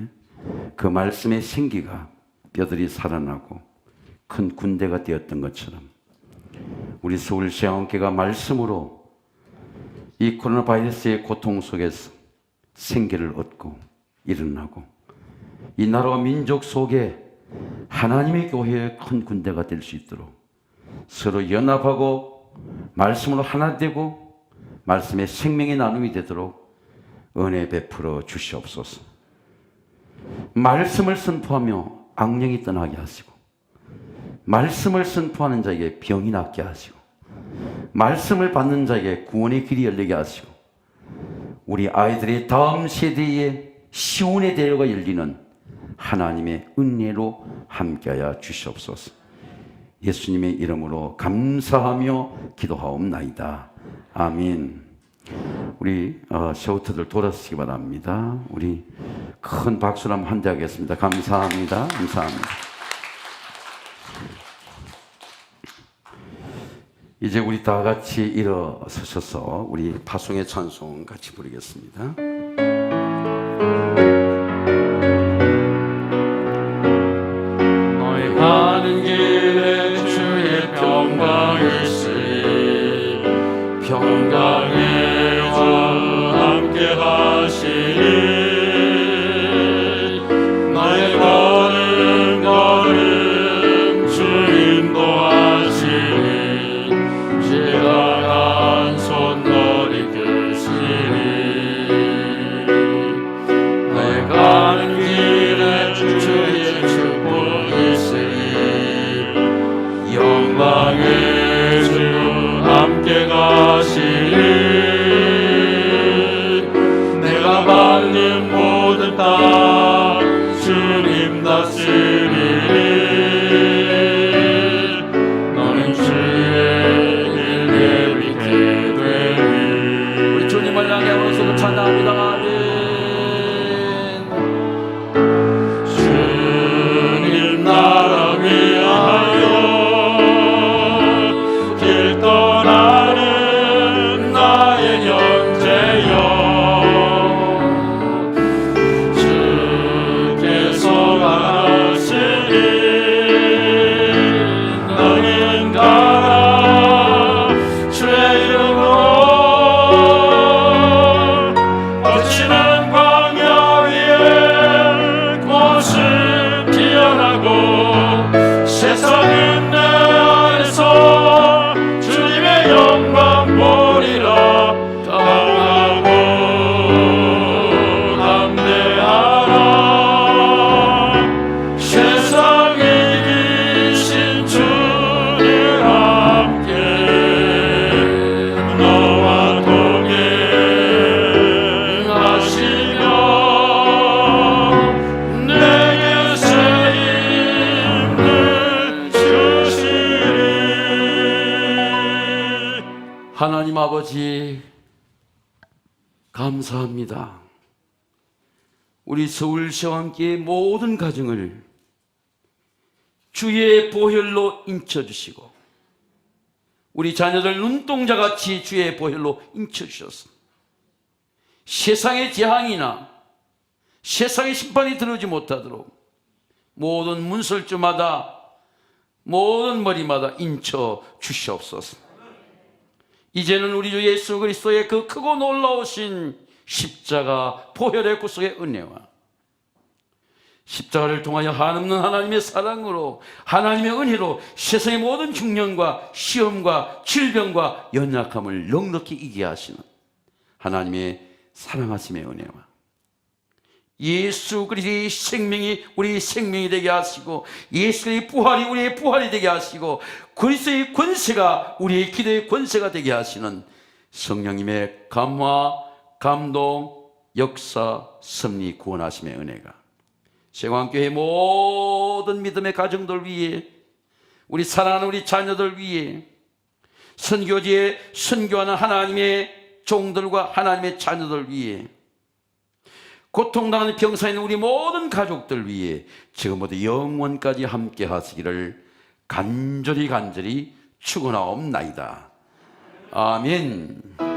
그 말씀의 생기가 뼈들이 살아나고 큰 군대가 되었던 것처럼 우리 서울시향원교회가 말씀으로 이 코로나 바이러스의 고통 속에서 생기를 얻고 일어나고 이 나라와 민족 속에 하나님의 교회의 큰 군대가 될 수 있도록 서로 연합하고 말씀으로 하나 되고 말씀의 생명의 나눔이 되도록 은혜 베풀어 주시옵소서. 말씀을 선포하며 악령이 떠나게 하시고 말씀을 선포하는 자에게 병이 낫게 하시고 말씀을 받는 자에게 구원의 길이 열리게 하시고 우리 아이들의 다음 세대에 시온의 대로가 열리는 하나님의 은혜로 함께하여 주시옵소서. 예수님의 이름으로 감사하며 기도하옵나이다. 아멘. 우리 샤우터들 돌아서시기 바랍니다. 우리 큰 박수로 한번 환대하겠습니다. 감사합니다. 감사합니다. 이제 우리 다 같이 일어서셔서 우리 파송의 찬송 같이 부르겠습니다. 너희 가는 길에 주의 평강이 있으리 평강의 주 함께 하시니 나의 걸음 주 인도하시니 지각한 손 너리 계시니 나의 가는 길에 주의 축복이 있으니 영광의 주 함께 가시니 내가 말린 모든 땅 주님 다스리니 너는 주의 길 내비게 되리. 우리 주님을 향해 오셔서 찬양합니다. 아멘. 주님 나라 위하여 길 떠나는 나의 형제여 주께서 가시니 너는 가라 주의 이름으로 거치는 광야 위에 꽃을 피어나고 세상은 내 안에서 주님의 영광 보리라. 강하고 담대하라 세상에 이기신 주님 함께 너와 동행하시며 내게 새 힘을 주시리. 하나님 아버지, 감사합니다. 우리 서울시향원교회 모든 가정을 주의 보혈로 인쳐주시고 우리 자녀들 눈동자같이 주의 보혈로 인쳐주셔서 세상의 재앙이나 세상의 심판이 들어오지 못하도록 모든 문설주마다 모든 머리마다 인쳐 주시옵소서. 이제는 우리 주 예수 그리스도의 그 크고 놀라우신 십자가 보혈의 구속의 은혜와 십자가를 통하여 한없는 하나님의 사랑으로, 하나님의 은혜로 세상의 모든 흉년과 시험과 질병과 연약함을 넉넉히 이기게 하시는 하나님의 사랑하심의 은혜와 예수 그리스도의 생명이 우리의 생명이 되게 하시고, 예수의 부활이 우리의 부활이 되게 하시고, 그리스도의 권세가 우리의 기도의 권세가 되게 하시는 성령님의 감화, 감동, 역사, 섭리, 구원하심의 은혜가 세광교회 모든 믿음의 가정들 위에, 우리 사랑하는 우리 자녀들 위에, 선교지에 선교하는 하나님의 종들과 하나님의 자녀들 위에, 고통당하는 병사에 있는 우리 모든 가족들 위해 지금부터 영원까지 함께 하시기를 간절히 축원하옵나이다. 아멘.